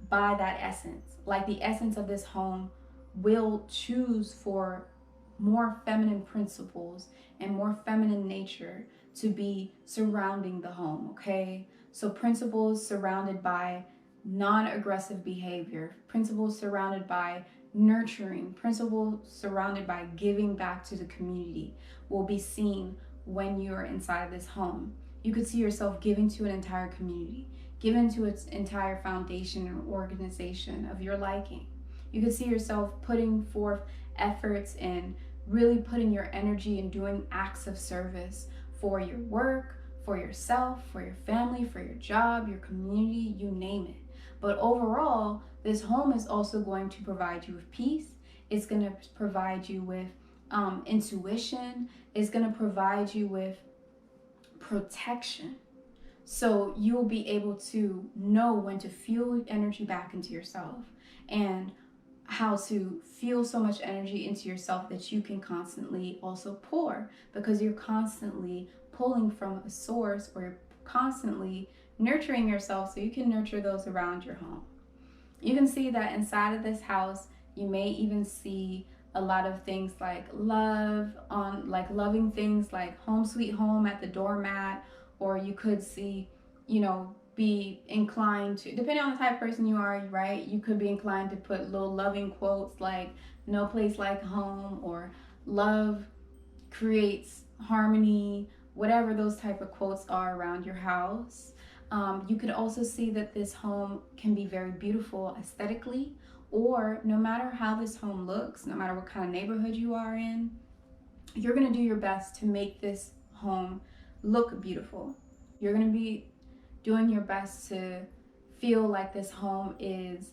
by that essence. Like the essence of this home will choose for more feminine principles and more feminine nature to be surrounding the home, okay? So principles surrounded by non-aggressive behavior, principles surrounded by nurturing, principles surrounded by giving back to the community will be seen when you're inside this home. You could see yourself giving to an entire community, given to its entire foundation or organization of your liking. You could see yourself putting forth efforts and really putting your energy and doing acts of service for your work, for yourself, for your family, for your job, your community, you name it. But overall, this home is also going to provide you with peace. It's going to provide you with intuition. It's going to provide you with protection. So you'll be able to know when to fuel energy back into yourself and how to fuel so much energy into yourself that you can constantly also pour, because you're constantly pulling from a source, or you're constantly nurturing yourself so you can nurture those around your home. You can see that inside of this house, you may even see a lot of things like love on, like loving things like home sweet home at the doormat, or you could see, be inclined to, depending on the type of person you are, right? You could be inclined to put little loving quotes like no place like home, or love creates harmony, whatever those type of quotes are around your house. You could also see that this home can be very beautiful aesthetically, or no matter how this home looks, no matter what kind of neighborhood you are in, you're going to do your best to make this home look beautiful. You're going to be doing your best to feel like this home is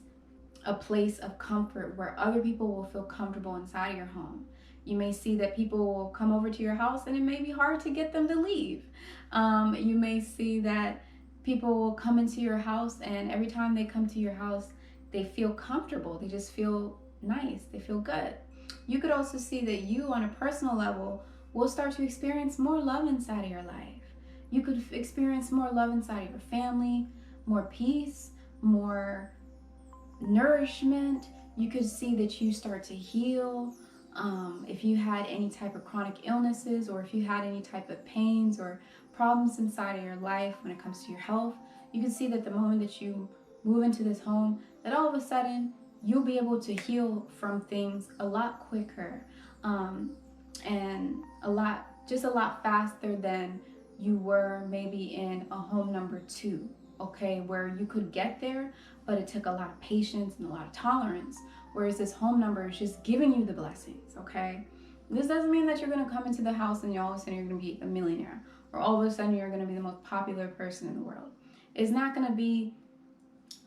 a place of comfort where other people will feel comfortable inside of your home. You may see that people will come over to your house and it may be hard to get them to leave. You may see that people will come into your house, and every time they come to your house, they feel comfortable. They just feel nice. They feel good. You could also see that you, on a personal level, will start to experience more love inside of your life. You could experience more love inside of your family, more peace, more nourishment. You could see that you start to heal. If you had any type of chronic illnesses, or if you had any type of pains or problems inside of your life when it comes to your health, you can see that the moment that you move into this home, that all of a sudden you'll be able to heal from things a lot quicker, and a lot faster than you were maybe in a home number 2, okay, where you could get there, but it took a lot of patience and a lot of tolerance, whereas this home number is just giving you the blessings, okay? This doesn't mean that you're going to come into the house and all of a sudden you're going to be a millionaire, or all of a sudden you're going to be the most popular person in the world. It's not going to be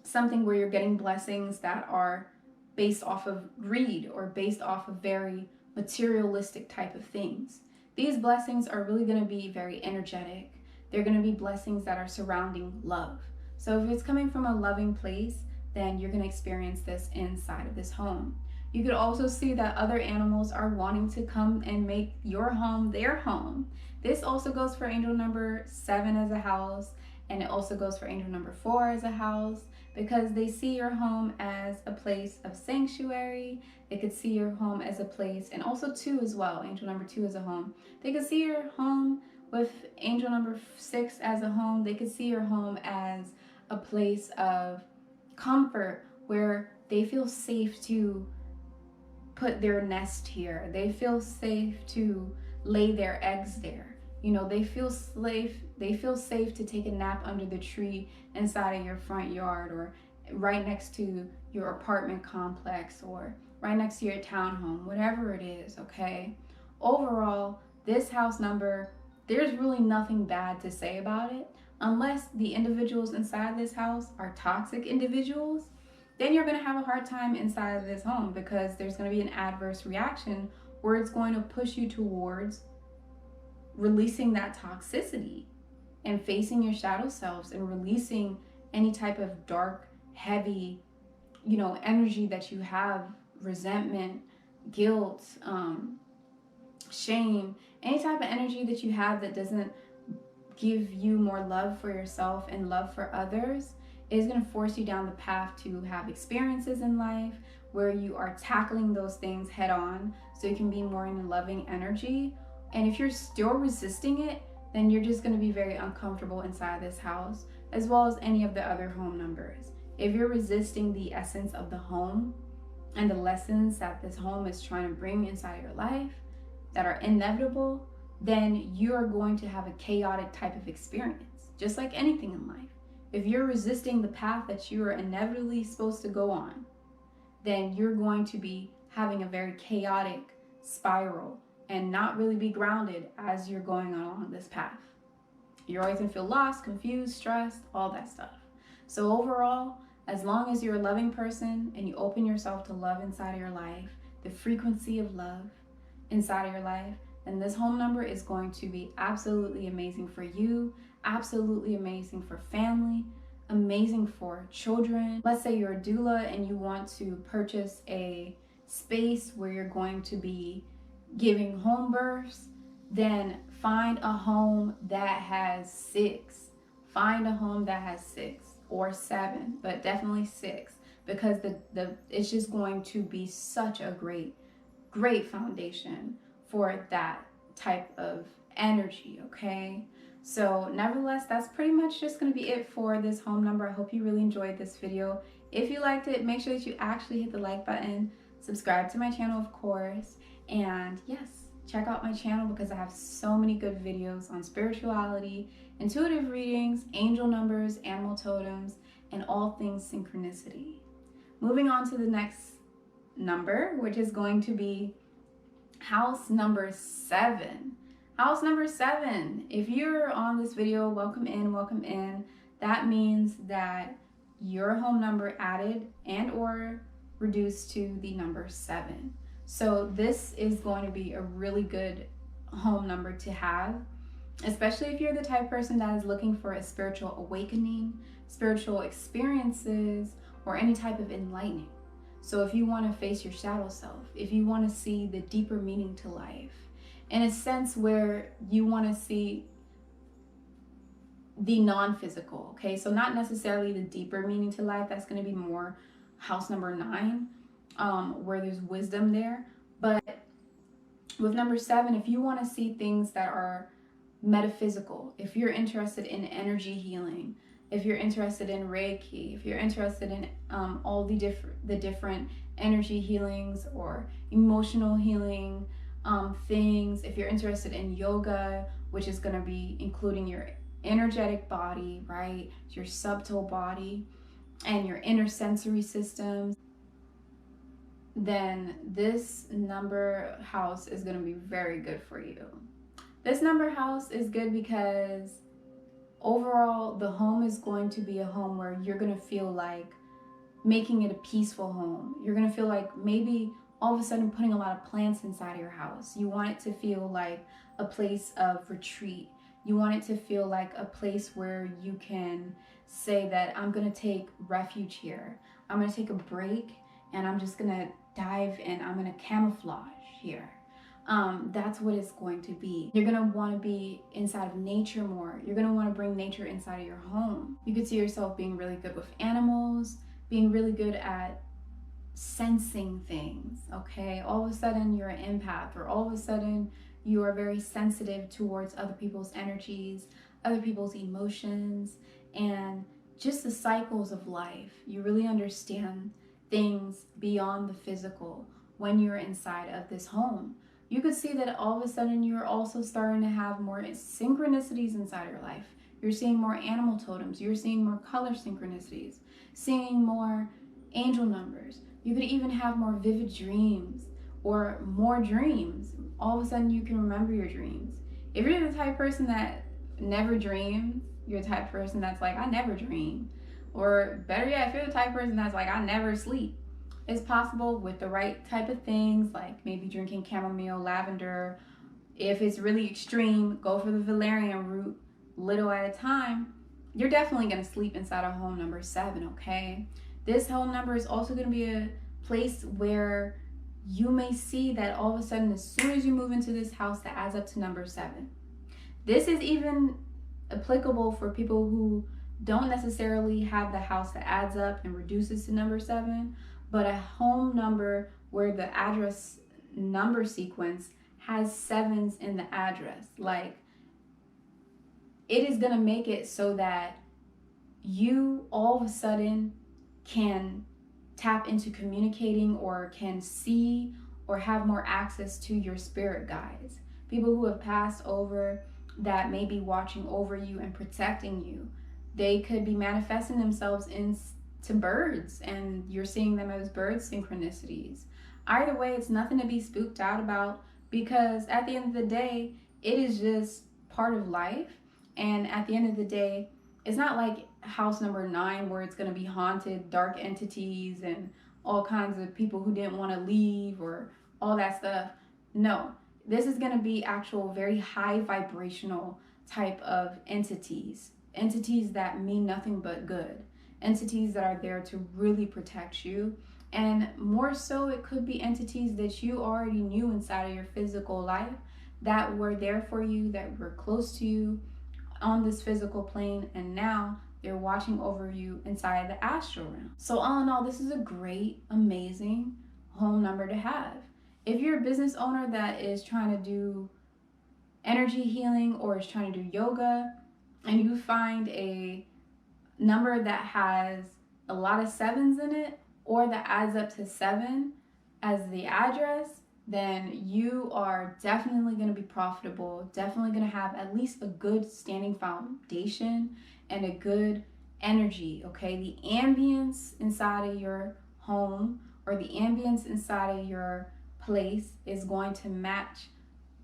something where you're getting blessings that are based off of greed or based off of very materialistic type of things. These blessings are really going to be very energetic. They're going to be blessings that are surrounding love. So if it's coming from a loving place, then you're going to experience this inside of this home. You could also see that other animals are wanting to come and make your home their home. This also goes for angel number 7 as a house, and it also goes for angel number 4 as a house, because they see your home as a place of sanctuary. They could see your home as a place, and also 2 as well, angel number 2 as a home. They could see your home with angel number 6 as a home. They could see your home as a place of comfort where they feel safe to put their nest here. They feel safe to lay their eggs there. You know, they feel safe to take a nap under the tree inside of your front yard, or right next to your apartment complex, or right next to your townhome, whatever it is, okay? Overall, this house number, there's really nothing bad to say about it, unless the individuals inside this house are toxic individuals. Then you're going to have a hard time inside of this home, because there's going to be an adverse reaction where it's going to push you towards releasing that toxicity and facing your shadow selves and releasing any type of dark, heavy, energy that you have, resentment, guilt, shame, any type of energy that you have that doesn't give you more love for yourself and love for others, is going to force you down the path to have experiences in life where you are tackling those things head on, so you can be more in a loving energy. And if you're still resisting it, then you're just going to be very uncomfortable inside this house, as well as any of the other home numbers. If you're resisting the essence of the home and the lessons that this home is trying to bring inside your life that are inevitable, then you are going to have a chaotic type of experience, just like anything in life. If you're resisting the path that you are inevitably supposed to go on, then you're going to be having a very chaotic spiral and not really be grounded as you're going along this path. You're always going to feel lost, confused, stressed, all that stuff. So overall, as long as you're a loving person and you open yourself to love inside of your life, the frequency of love inside of your life, then this home number is going to be absolutely amazing for you, absolutely amazing for family, amazing for children. Let's say you're a doula and you want to purchase a space where you're going to be giving home births, then find a home that has 6. Find a home that has 6 or 7, but definitely 6, because it's just going to be such a great foundation for that type of energy, okay? So nevertheless, that's pretty much just going to be it for this home number. I hope you really enjoyed this video. If you liked it, make sure that you actually hit the like button, subscribe to my channel, of course, and yes, check out my channel because I have so many good videos on spirituality, intuitive readings, angel numbers, animal totems, and all things synchronicity. Moving on to the next number, which is going to be house number 7. House number 7. If you're on this video, welcome in, welcome in. That means that your home number added and or reduced to the number 7. So this is going to be a really good home number to have, especially if you're the type of person that is looking for a spiritual awakening, spiritual experiences, or any type of enlightening. So if you want to face your shadow self, if you want to see the deeper meaning to life, in a sense where you want to see the non-physical, okay? So not necessarily the deeper meaning to life, that's going to be more house number 9, where there's wisdom there. But with number 7, if you want to see things that are metaphysical, if you're interested in energy healing, if you're interested in Reiki, if you're interested in all the different energy healings or emotional healing things, if you're interested in yoga, which is going to be including your energetic body, right, your subtle body, and your inner sensory systems, then this number house is going to be very good for you. This number house is good because overall, the home is going to be a home where you're going to feel like making it a peaceful home. You're going to feel like maybe all of a sudden putting a lot of plants inside your house. You want it to feel like a place of retreat. You want it to feel like a place where you can say that I'm going to take refuge here. I'm going to take a break and I'm just going to dive in. I'm going to camouflage here. That's what it's going to be. You're going to want to be inside of nature more. You're going to want to bring nature inside of your home. You could see yourself being really good with animals, being really good at sensing things, okay? All of a sudden you're an empath, or all of a sudden you are very sensitive towards other people's energies, other people's emotions, and just the cycles of life. You really understand things beyond the physical when you're inside of this home. You could see that all of a sudden you're also starting to have more synchronicities inside your life. You're seeing more animal totems. You're seeing more color synchronicities, seeing more angel numbers. You could even have more vivid dreams or more dreams. All of a sudden you can remember your dreams. If you're the type of person that never dreams, you're the type of person that's like, I never dream. Or better yet, if you're the type of person that's like, I never sleep. It's possible with the right type of things, like maybe drinking chamomile, lavender. If it's really extreme, go for the valerian root, little at a time. You're definitely going to sleep inside of home number 7, okay? This home number is also going to be a place where you may see that all of a sudden, as soon as you move into this house, that adds up to number 7. This is even applicable for people who don't necessarily have the house that adds up and reduces to number 7, but a home number where the address number sequence has 7s in the address. Like, it is going to make it so that you all of a sudden can tap into communicating or can see or have more access to your spirit guides. People who have passed over that may be watching over you and protecting you. They could be manifesting themselves into birds, and you're seeing them as bird synchronicities. Either way, it's nothing to be spooked out about, because at the end of the day, it is just part of life. And at the end of the day, it's not like house number 9 where it's going to be haunted, dark entities, and all kinds of people who didn't want to leave or all that stuff. No, this is going to be actual very high vibrational type of entities that mean nothing but good, entities that are there to really protect you. And more so, it could be entities that you already knew inside of your physical life that were there for you, that were close to you on this physical plane, and now they're watching over you inside the astral realm. So all in all, this is a great, amazing home number to have. If you're a business owner that is trying to do energy healing or is trying to do yoga, and you find a number that has a lot of 7s in it, or that adds up to 7 as the address, then you are definitely going to be profitable, definitely going to have at least a good standing foundation and a good energy, okay? The ambience inside of your home or the ambience inside of your place is going to match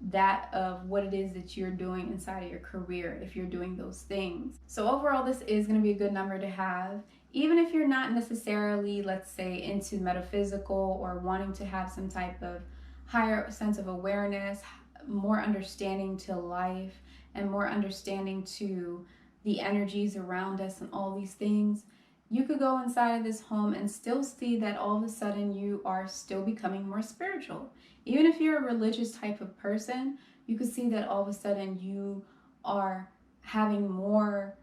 that of what it is that you're doing inside of your career if you're doing those things. So overall, this is going to be a good number to have. Even if you're not necessarily, let's say, into metaphysical or wanting to have some type of higher sense of awareness, more understanding to life, and more understanding to the energies around us and all these things, you could go inside of this home and still see that all of a sudden you are still becoming more spiritual. Even if you're a religious type of person, you could see that all of a sudden you are having more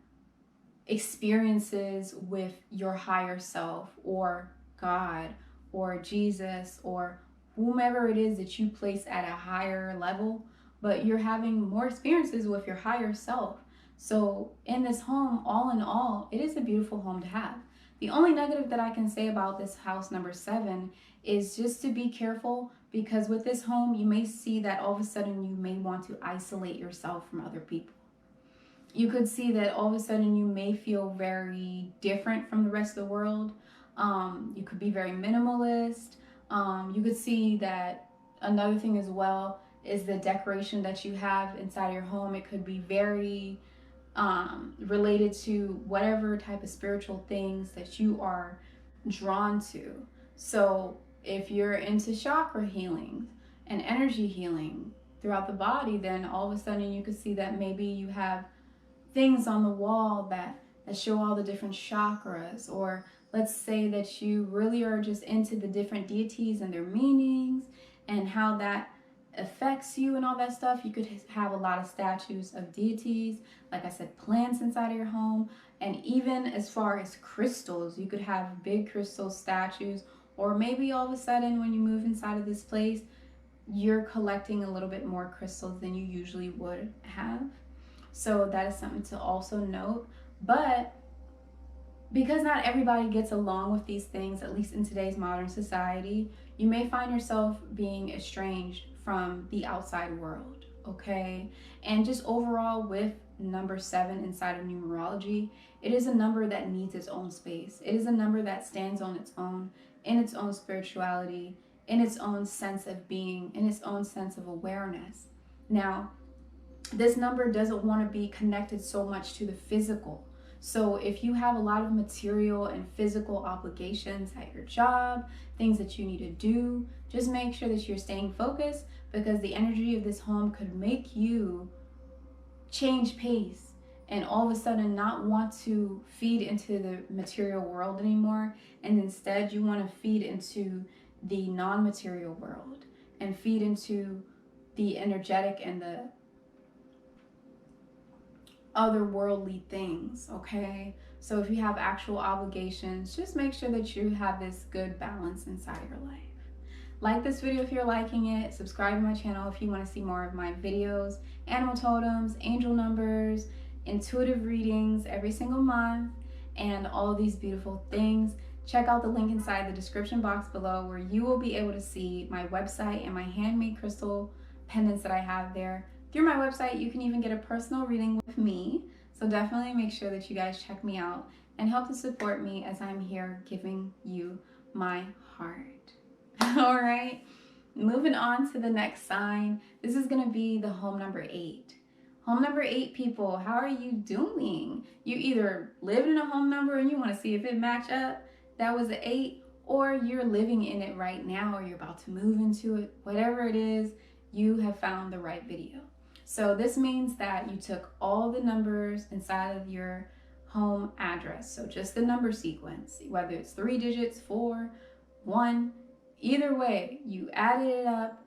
experiences with your higher self or God or Jesus or whomever it is that you place at a higher level, but you're having more experiences with your higher self. So in this home, all in all, it is a beautiful home to have. The only negative that I can say about this house number 7 is just to be careful, because with this home, you may see that all of a sudden you may want to isolate yourself from other people. You could see that all of a sudden you may feel very different from the rest of the world. You could be very minimalist. You could see that another thing as well is the decoration that you have inside your home. It could be very related to whatever type of spiritual things that you are drawn to. So if you're into chakra healing and energy healing throughout the body, then all of a sudden you could see that maybe you have things on the wall that show all the different chakras. Or let's say that you really are just into the different deities and their meanings and how that affects you and all that stuff. You could have a lot of statues of deities, like I said, plants inside of your home. And even as far as crystals, you could have big crystal statues. Or maybe all of a sudden when you move inside of this place, you're collecting a little bit more crystals than you usually would have. So that is something to also note. But because not everybody gets along with these things, at least in today's modern society, you may find yourself being estranged from the outside world, okay? And just overall with number 7 inside of numerology, it is a number that needs its own space. It is a number that stands on its own, in its own spirituality, in its own sense of being, in its own sense of awareness. Now, this number doesn't want to be connected so much to the physical. So if you have a lot of material and physical obligations at your job, things that you need to do, just make sure that you're staying focused, because the energy of this home could make you change pace and all of a sudden not want to feed into the material world anymore, and instead you want to feed into the non-material world and feed into the energetic and the otherworldly things, okay? So if you have actual obligations, just make sure that you have this good balance inside your life. Like this video if you're liking it, subscribe to my channel if you want to see more of my videos, animal totems, angel numbers, intuitive readings every single month, and all these beautiful things. Check out the link inside the description box below where you will be able to see my website and my handmade crystal pendants that I have there. Through my website, you can even get a personal reading with me. So definitely make sure that you guys check me out and help to support me as I'm here giving you my heart. All right, moving on to the next sign. This is going to be the home number 8. Home number 8 people, how are you doing? You either live in a home number and you want to see if it match up, that was an 8, or you're living in it right now, or you're about to move into it. Whatever it is, you have found the right video. So this means that you took all the numbers inside of your home address. So just the number sequence, whether it's 3 digits, 4, 1, either way, you added it up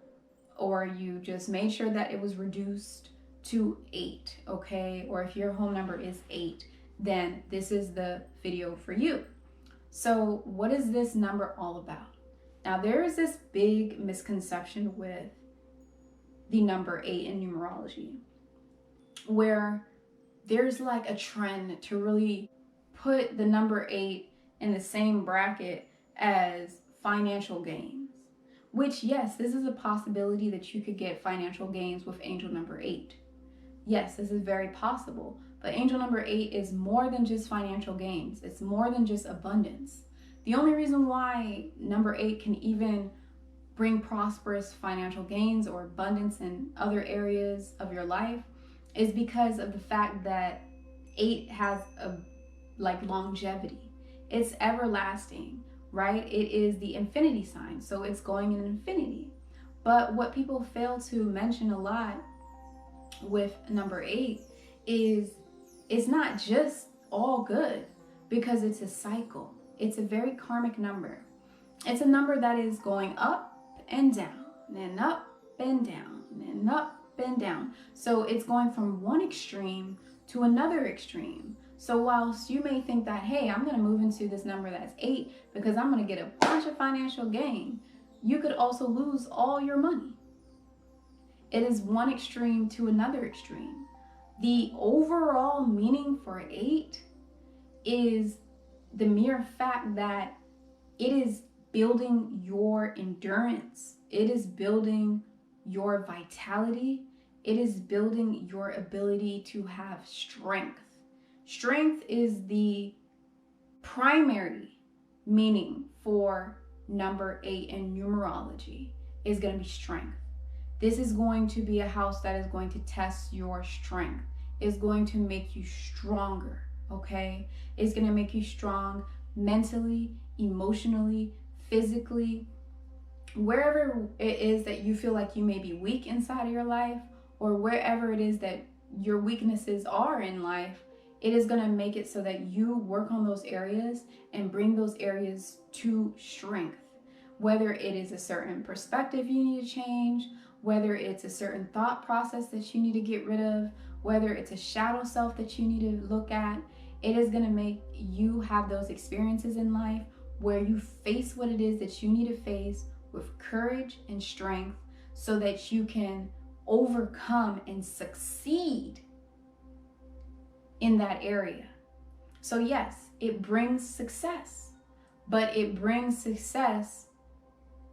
or you just made sure that it was reduced to 8, okay? Or if your home number is 8, then this is the video for you. So what is this number all about? Now there is this big misconception with the number 8 in numerology, where there's like a trend to really put the number 8 in the same bracket as financial gains, which, yes, this is a possibility that you could get financial gains with angel number 8. Yes, this is very possible, but angel number 8 is more than just financial gains. It's more than just abundance. The only reason why number 8 can even bring prosperous financial gains or abundance in other areas of your life is because of the fact that 8 has a longevity. It's everlasting, right? It is the infinity sign, so it's going in infinity. But what people fail to mention a lot with number 8 is it's not just all good, because it's a cycle. It's a very karmic number. It's a number that is going up and down, and up and down, and up and down. So it's going from one extreme to another extreme. So whilst you may think that, hey, I'm going to move into this number that's 8 because I'm going to get a bunch of financial gain, you could also lose all your money. It is one extreme to another extreme. The overall meaning for 8 is the mere fact that it is building your endurance. It is building your vitality. It is building your ability to have strength. Strength is the primary meaning for number 8 in numerology, is going to be strength. This is going to be a house that is going to test your strength. It's going to make you stronger, okay? It's going to make you strong mentally, emotionally, physically, wherever it is that you feel like you may be weak inside of your life, or wherever it is that your weaknesses are in life, it is going to make it so that you work on those areas and bring those areas to strength. Whether it is a certain perspective you need to change, whether it's a certain thought process that you need to get rid of, whether it's a shadow self that you need to look at, it is going to make you have those experiences in life where you face what it is that you need to face with courage and strength, so that you can overcome and succeed in that area. So yes, it brings success, but it brings success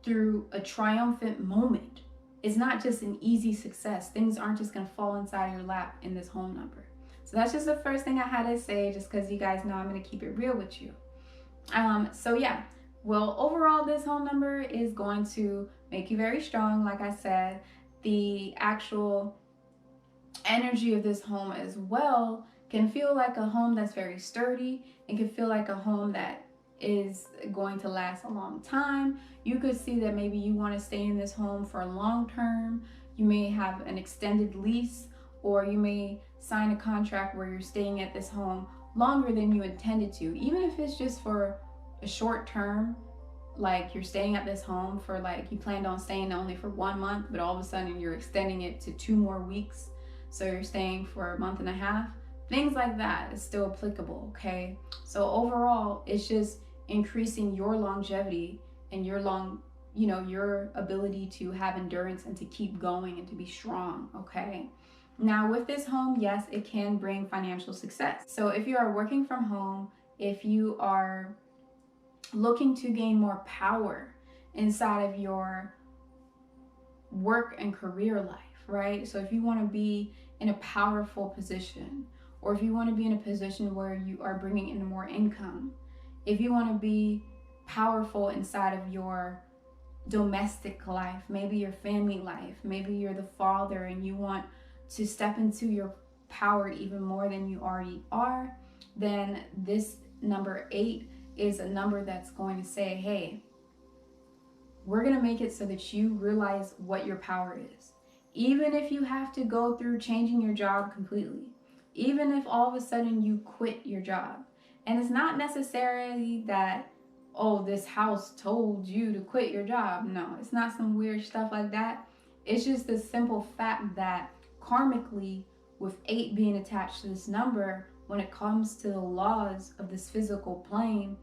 through a triumphant moment. it's not just an easy success. Things aren't just going to fall inside your lap in this home number. So that's just the first thing I had to say, just because you guys know I'm going to keep it real with you. So yeah, well, overall, this home number is going to make you very strong. Like I said, the actual energy of this home as well can feel like a home that's very sturdy and can feel like a home that is going to last a long time. You could see that maybe you want to stay in this home for a long term. You may have an extended lease, or you may sign a contract where you're staying at this home longer than you intended to, even if it's just for a short term. Like you're staying at this home for, like, you planned on staying only for 1 month, but all of a sudden you're extending it to 2 more weeks, so you're staying for a month and a half. Things like that is still applicable. Okay, so overall, it's just increasing your longevity and your your ability to have endurance and to keep going and to be strong. Okay, now with this home, yes, it can bring financial success. So if you are working from home, if you are looking to gain more power inside of your work and career life, right? So if you want to be in a powerful position, or if you want to be in a position where you are bringing in more income, if you want to be powerful inside of your domestic life, maybe your family life, maybe you're the father and you want to step into your power even more than you already are, then this number 8 is a number that's going to say, hey, we're going to make it so that you realize what your power is. Even if you have to go through changing your job completely, even if all of a sudden you quit your job. And it's not necessarily that, oh, this house told you to quit your job. No, it's not some weird stuff like that. It's just the simple fact that karmically, with 8 being attached to this number, when it comes to the laws of this physical plane,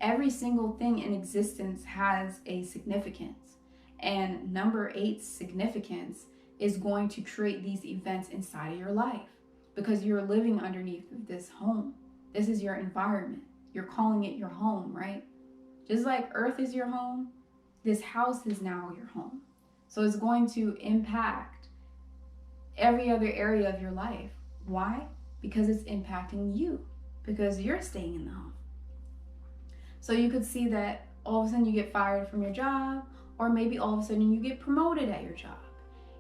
every single thing in existence has a significance. And number 8's significance is going to create these events inside of your life, because you're living underneath this home. This is your environment. You're calling it your home, right? Just like Earth is your home, this house is now your home. So it's going to impact every other area of your life. Why? Because it's impacting you, because you're staying in the home. So you could see that all of a sudden you get fired from your job, or maybe all of a sudden you get promoted at your job.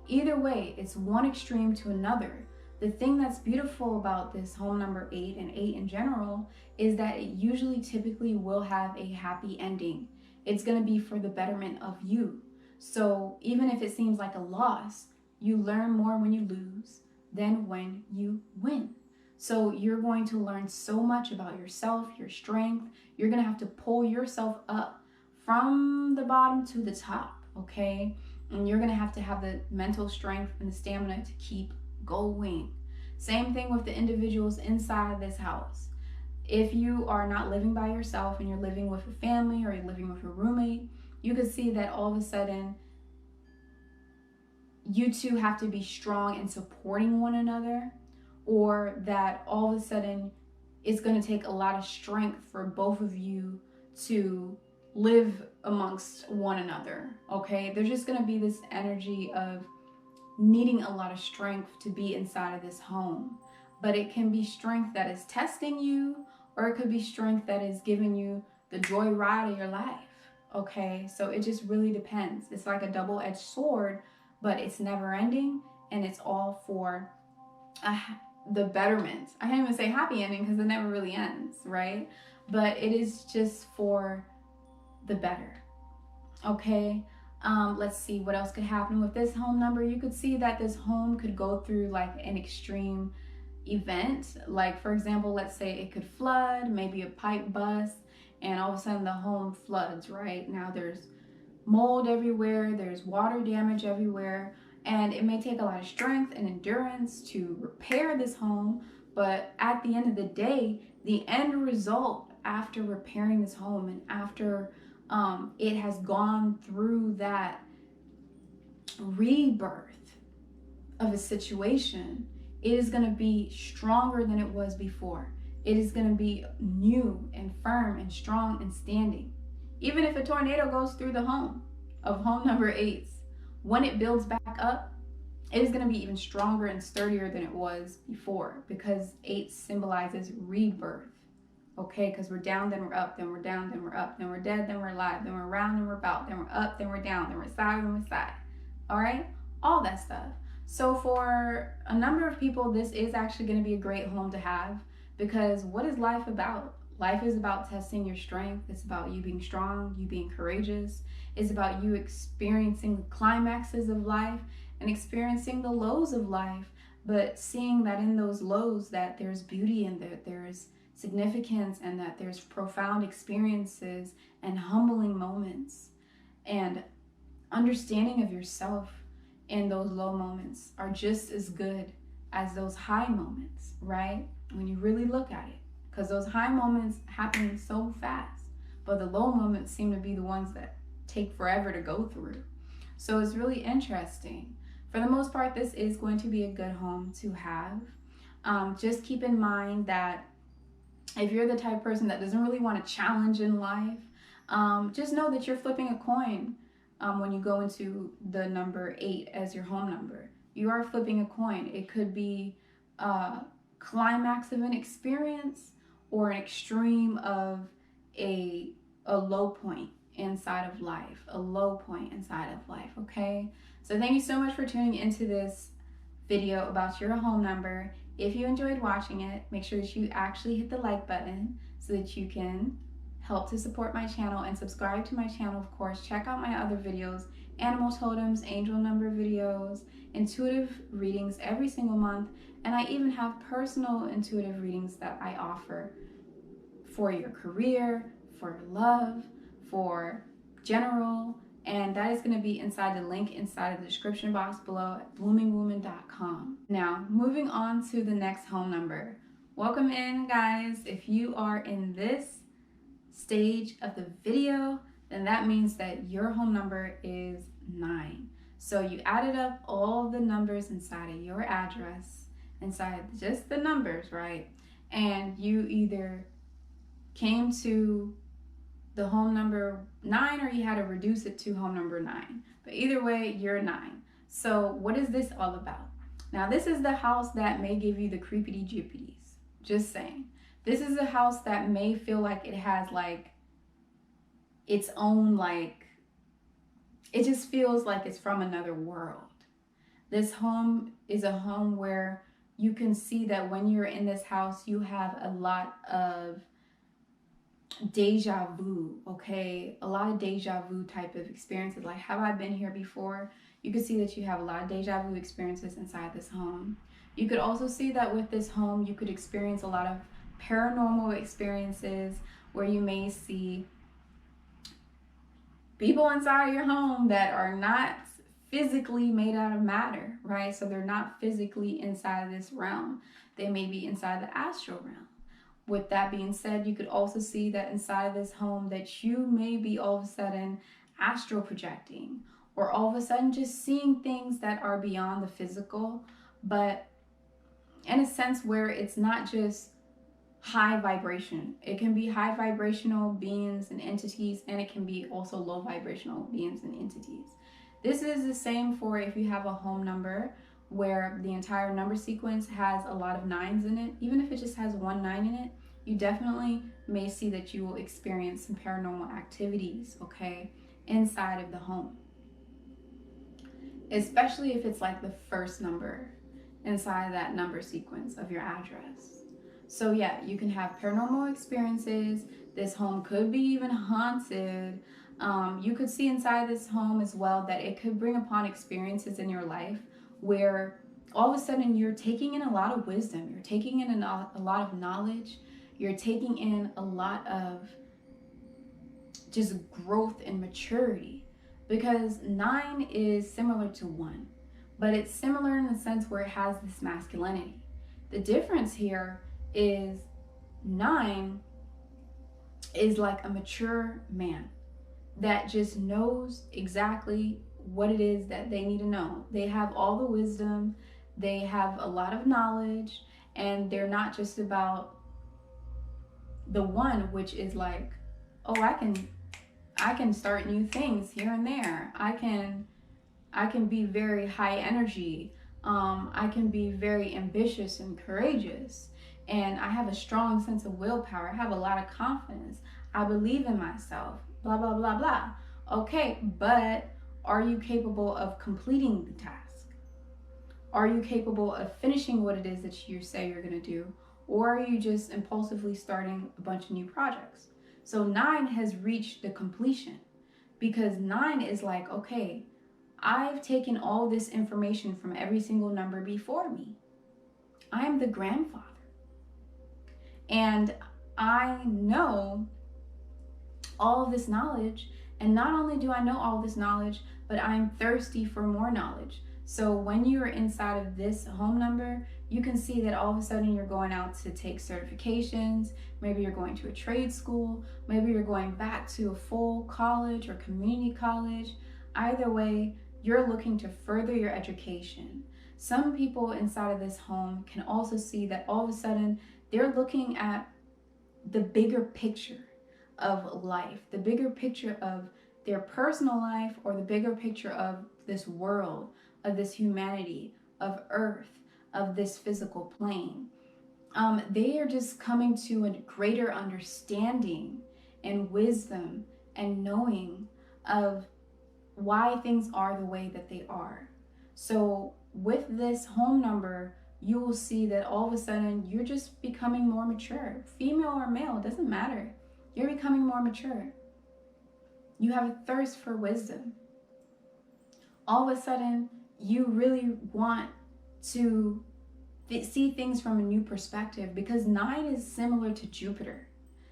Either way, it's one extreme to another. The thing that's beautiful about this home number 8 and 8 in general is that it usually typically will have a happy ending. It's going to be for the betterment of you. So even if it seems like a loss, you learn more when you lose than when you win. So you're going to learn so much about yourself, your strength. You're going to have to pull yourself up from the bottom to the top, okay? And you're going to have the mental strength and the stamina to keep going. Same thing with the individuals inside this house. If you are not living by yourself and you're living with a family, or you're living with a roommate, you could see that all of a sudden you two have to be strong in supporting one another, or that all of a sudden it's going to take a lot of strength for both of you to live amongst one another, okay? There's just going to be this energy of needing a lot of strength to be inside of this home. But it can be strength that is testing you, or it could be strength that is giving you the joy ride of your life, okay? So it just really depends. It's like a double-edged sword, but it's never ending, and it's all for the betterment. I can't even say happy ending because it never really ends, right? But it is just for the better, okay? Let's see what else could happen with this home number. You could see that this home could go through like an extreme event. Like, for example, let's say it could flood, maybe a pipe bust, and all of a sudden the home floods, right? Now there's mold everywhere, there's water damage everywhere, and it may take a lot of strength and endurance to repair this home. But at the end of the day, the end result after repairing this home and after it has gone through that rebirth of a situation, it is going to be stronger than it was before. It is going to be new and firm and strong and standing. Even if a tornado goes through the home, of home number 8s, when it builds back up, it is going to be even stronger and sturdier than it was before, because 8 symbolizes rebirth. Okay, because we're down, then we're up, then we're down, then we're up, then we're dead, then we're alive, then we're round, then we're about, then we're up, then we're down, then we're side, then we're side. All right, all that stuff. So for a number of people, this is actually going to be a great home to have, because what is life about? Life is about testing your strength. It's about you being strong, you being courageous. It's about you experiencing the climaxes of life and experiencing the lows of life, but seeing that in those lows that there's beauty and that there's significance and that there's profound experiences and humbling moments. And understanding of yourself in those low moments are just as good as those high moments, right? When you really look at it. Because those high moments happen so fast, but the low moments seem to be the ones that take forever to go through. So it's really interesting. For the most part, this is going to be a good home to have. Just keep in mind that if you're the type of person that doesn't really want a challenge in life, just know that you're flipping a coin when you go into the number 8 as your home number. You are flipping a coin. It could be a climax of an experience or an extreme of a low point inside of life, okay? So thank you so much for tuning into this video about your home number. If you enjoyed watching it, make sure that you actually hit the like button so that you can help to support my channel, and subscribe to my channel, of course. Check out my other videos, animal totems, angel number videos, intuitive readings every single month, and I even have personal intuitive readings that I offer for your career, for your love, for general, and that is going to be inside the link inside of the description box below at bloomingwoman.com. Now, moving on to the next home number. Welcome in, guys. If you are in this stage of the video, then that means that your home number is 9. So you added up all the numbers inside of your address, inside just the numbers, right? And you either came to the home number 9 or you had to reduce it to home number 9. But either way, you're 9. So what is this all about? Now, this is the house that may give you the creepity jippities. Just saying. This is a house that may feel like it has like its own, like, it just feels like it's from another world. This home is a home where you can see that when you're in this house, you have a lot of deja vu, okay? A lot of deja vu type of experiences. Like, have I been here before? You can see that you have a lot of deja vu experiences inside this home. You could also see that with this home, you could experience a lot of paranormal experiences where you may see people inside your home that are not physically made out of matter, right? So they're not physically inside this realm. They may be inside the astral realm. With that being said, you could also see that inside of this home that you may be all of a sudden astral projecting, or all of a sudden just seeing things that are beyond the physical, but in a sense where it's not just high vibration. It can be high vibrational beings and entities, and it can be also low vibrational beings and entities. This is the same for if you have a home number where the entire number sequence has a lot of 9s in it. Even if it just has 1 9 in it, you definitely may see that you will experience some paranormal activities, okay, inside of the home. Especially if it's like the first number inside that number sequence of your address. So yeah, you can have paranormal experiences. This home could be even haunted. You could see inside this home as well that it could bring upon experiences in your life where all of a sudden you're taking in a lot of wisdom. You're taking in a lot of knowledge. You're taking in a lot of just growth and maturity, because 9 is similar to 1, but it's similar in the sense where it has this masculinity. The difference here is 9 is like a mature man that just knows exactly what it is that they need to know. They have all the wisdom, they have a lot of knowledge, and they're not just about the 1, which is like, oh, I I can start new things here and there. I can be very high energy. I can be very ambitious and courageous. And I have a strong sense of willpower. I have a lot of confidence. I believe in myself. Blah, blah, blah, blah. Okay, but are you capable of completing the task? Are you capable of finishing what it is that you say you're going to do? Or are you just impulsively starting a bunch of new projects? So 9 has reached the completion, because 9 is like, okay, I've taken all this information from every single number before me. I am the grandfather. And I know all of this knowledge. And not only do I know all this knowledge, but I'm thirsty for more knowledge. So when you're inside of this home number, you can see that all of a sudden you're going out to take certifications. Maybe you're going to a trade school. Maybe you're going back to a full college or community college. Either way, you're looking to further your education. Some people inside of this home can also see that all of a sudden they're looking at the bigger picture of life, the bigger picture of their personal life, or the bigger picture of this world, of this humanity, of earth, of this physical plane. They are just coming to a greater understanding and wisdom and knowing of why things are the way that they are. So with this home number, you will see that all of a sudden you're just becoming more mature. Female or male, doesn't matter. You're becoming more mature. You have a thirst for wisdom. All of a sudden, you really want to see things from a new perspective, because 9 is similar to Jupiter.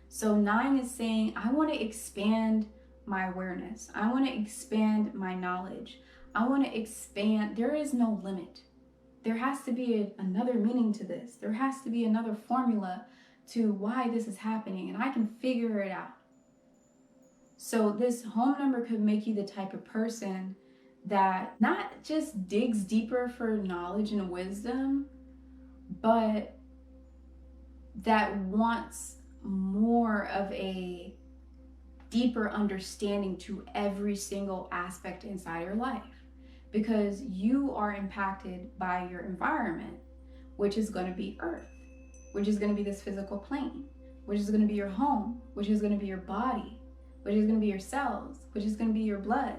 So 9 is saying, I want to expand my awareness. I want to expand my knowledge. I want to expand. There is no limit. There has to be another meaning to this. There has to be another formula to why this is happening, and I can figure it out. So this home number could make you the type of person that not just digs deeper for knowledge and wisdom, but that wants more of a deeper understanding to every single aspect inside your life, because you are impacted by your environment, which is going to be Earth, which is going to be this physical plane, which is going to be your home, which is going to be your body, which is going to be your cells, which is going to be your blood.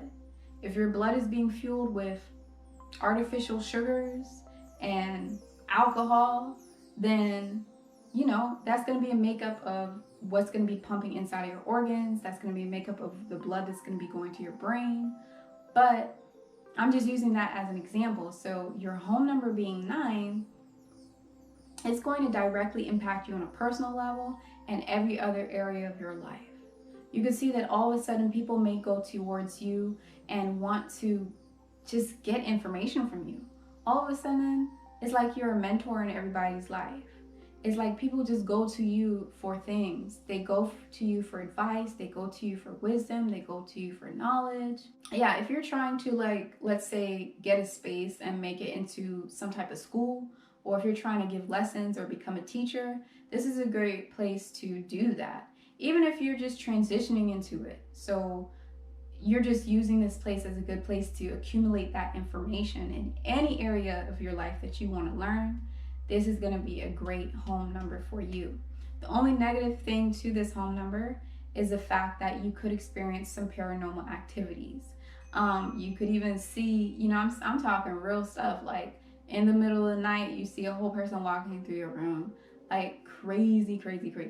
If your blood is being fueled with artificial sugars and alcohol, then, you know, that's going to be a makeup of what's going to be pumping inside of your organs. That's going to be a makeup of the blood that's going to be going to your brain. But I'm just using that as an example. So your home number being 9, it's going to directly impact you on a personal level and every other area of your life. You can see that all of a sudden people may go towards you and want to just get information from you. All of a sudden, it's like you're a mentor in everybody's life. It's like people just go to you for things. They go to you for advice. They go to you for wisdom. They go to you for knowledge. Yeah, if you're trying to, like, let's say, get a space and make it into some type of school, or if you're trying to give lessons or become a teacher, this is a great place to do that. Even if you're just transitioning into it. So you're just using this place as a good place to accumulate that information in any area of your life that you want to learn. This is going to be a great home number for you. The only negative thing to this home number is the fact that you could experience some paranormal activities. You could even see, you know, I'm talking real stuff, like in the middle of the night, you see a whole person walking through your room, like crazy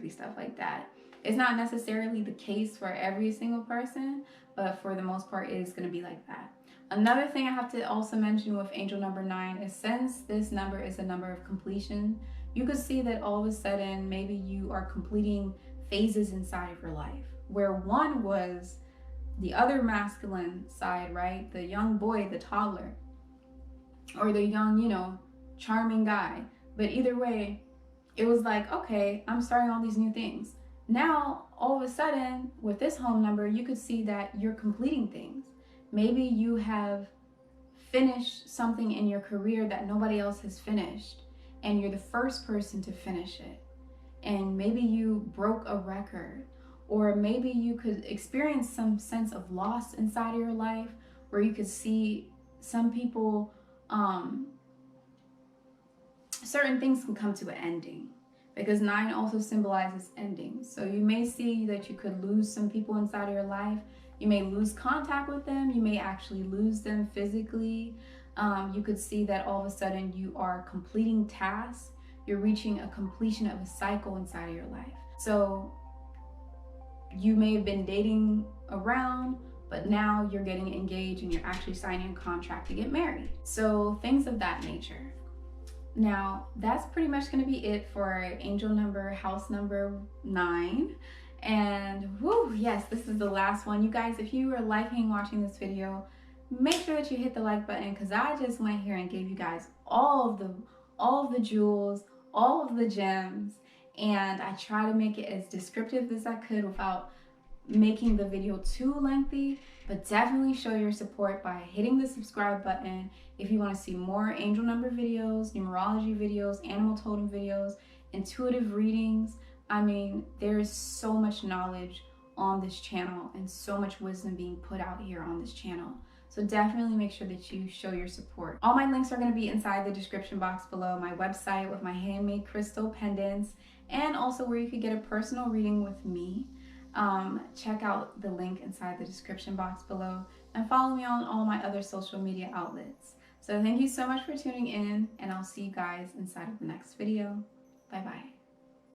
stuff like that. It's not necessarily the case for every single person, but for the most part, it is going to be like that. Another thing I have to also mention with angel number 9 is, since this number is a number of completion, you could see that all of a sudden, maybe you are completing phases inside of your life, where one was the other masculine side, right? The young boy, the toddler, or the young, you know, charming guy. But either way, it was like, okay, I'm starting all these new things. Now, all of a sudden, with this home number, you could see that you're completing things. Maybe you have finished something in your career that nobody else has finished, and you're the first person to finish it. And maybe you broke a record, or maybe you could experience some sense of loss inside of your life, where you could see some people, certain things can come to an ending, because 9 also symbolizes endings. So you may see that you could lose some people inside of your life. You may lose contact with them. You may actually lose them physically. You could see that all of a sudden you are completing tasks. You're reaching a completion of a cycle inside of your life. So you may have been dating around, but now you're getting engaged and you're actually signing a contract to get married. So things of that nature. Now, that's pretty much going to be it for angel number, house number 9. And whoo, yes, this is the last one. You guys, if you are liking watching this video, make sure that you hit the like button, because I just went here and gave you guys all of the jewels, all of the gems, and I try to make it as descriptive as I could without making the video too lengthy. But definitely show your support by hitting the subscribe button if you want to see more angel number videos, numerology videos, animal totem videos, intuitive readings. I mean, there is so much knowledge on this channel and so much wisdom being put out here on this channel. So definitely make sure that you show your support. All my links are going to be inside the description box below. My website with my handmade crystal pendants, and also where you could get a personal reading with me. Check out the link inside the description box below, and follow me on all my other social media outlets. So thank you so much for tuning in, and I'll see you guys inside of the next video. Bye bye.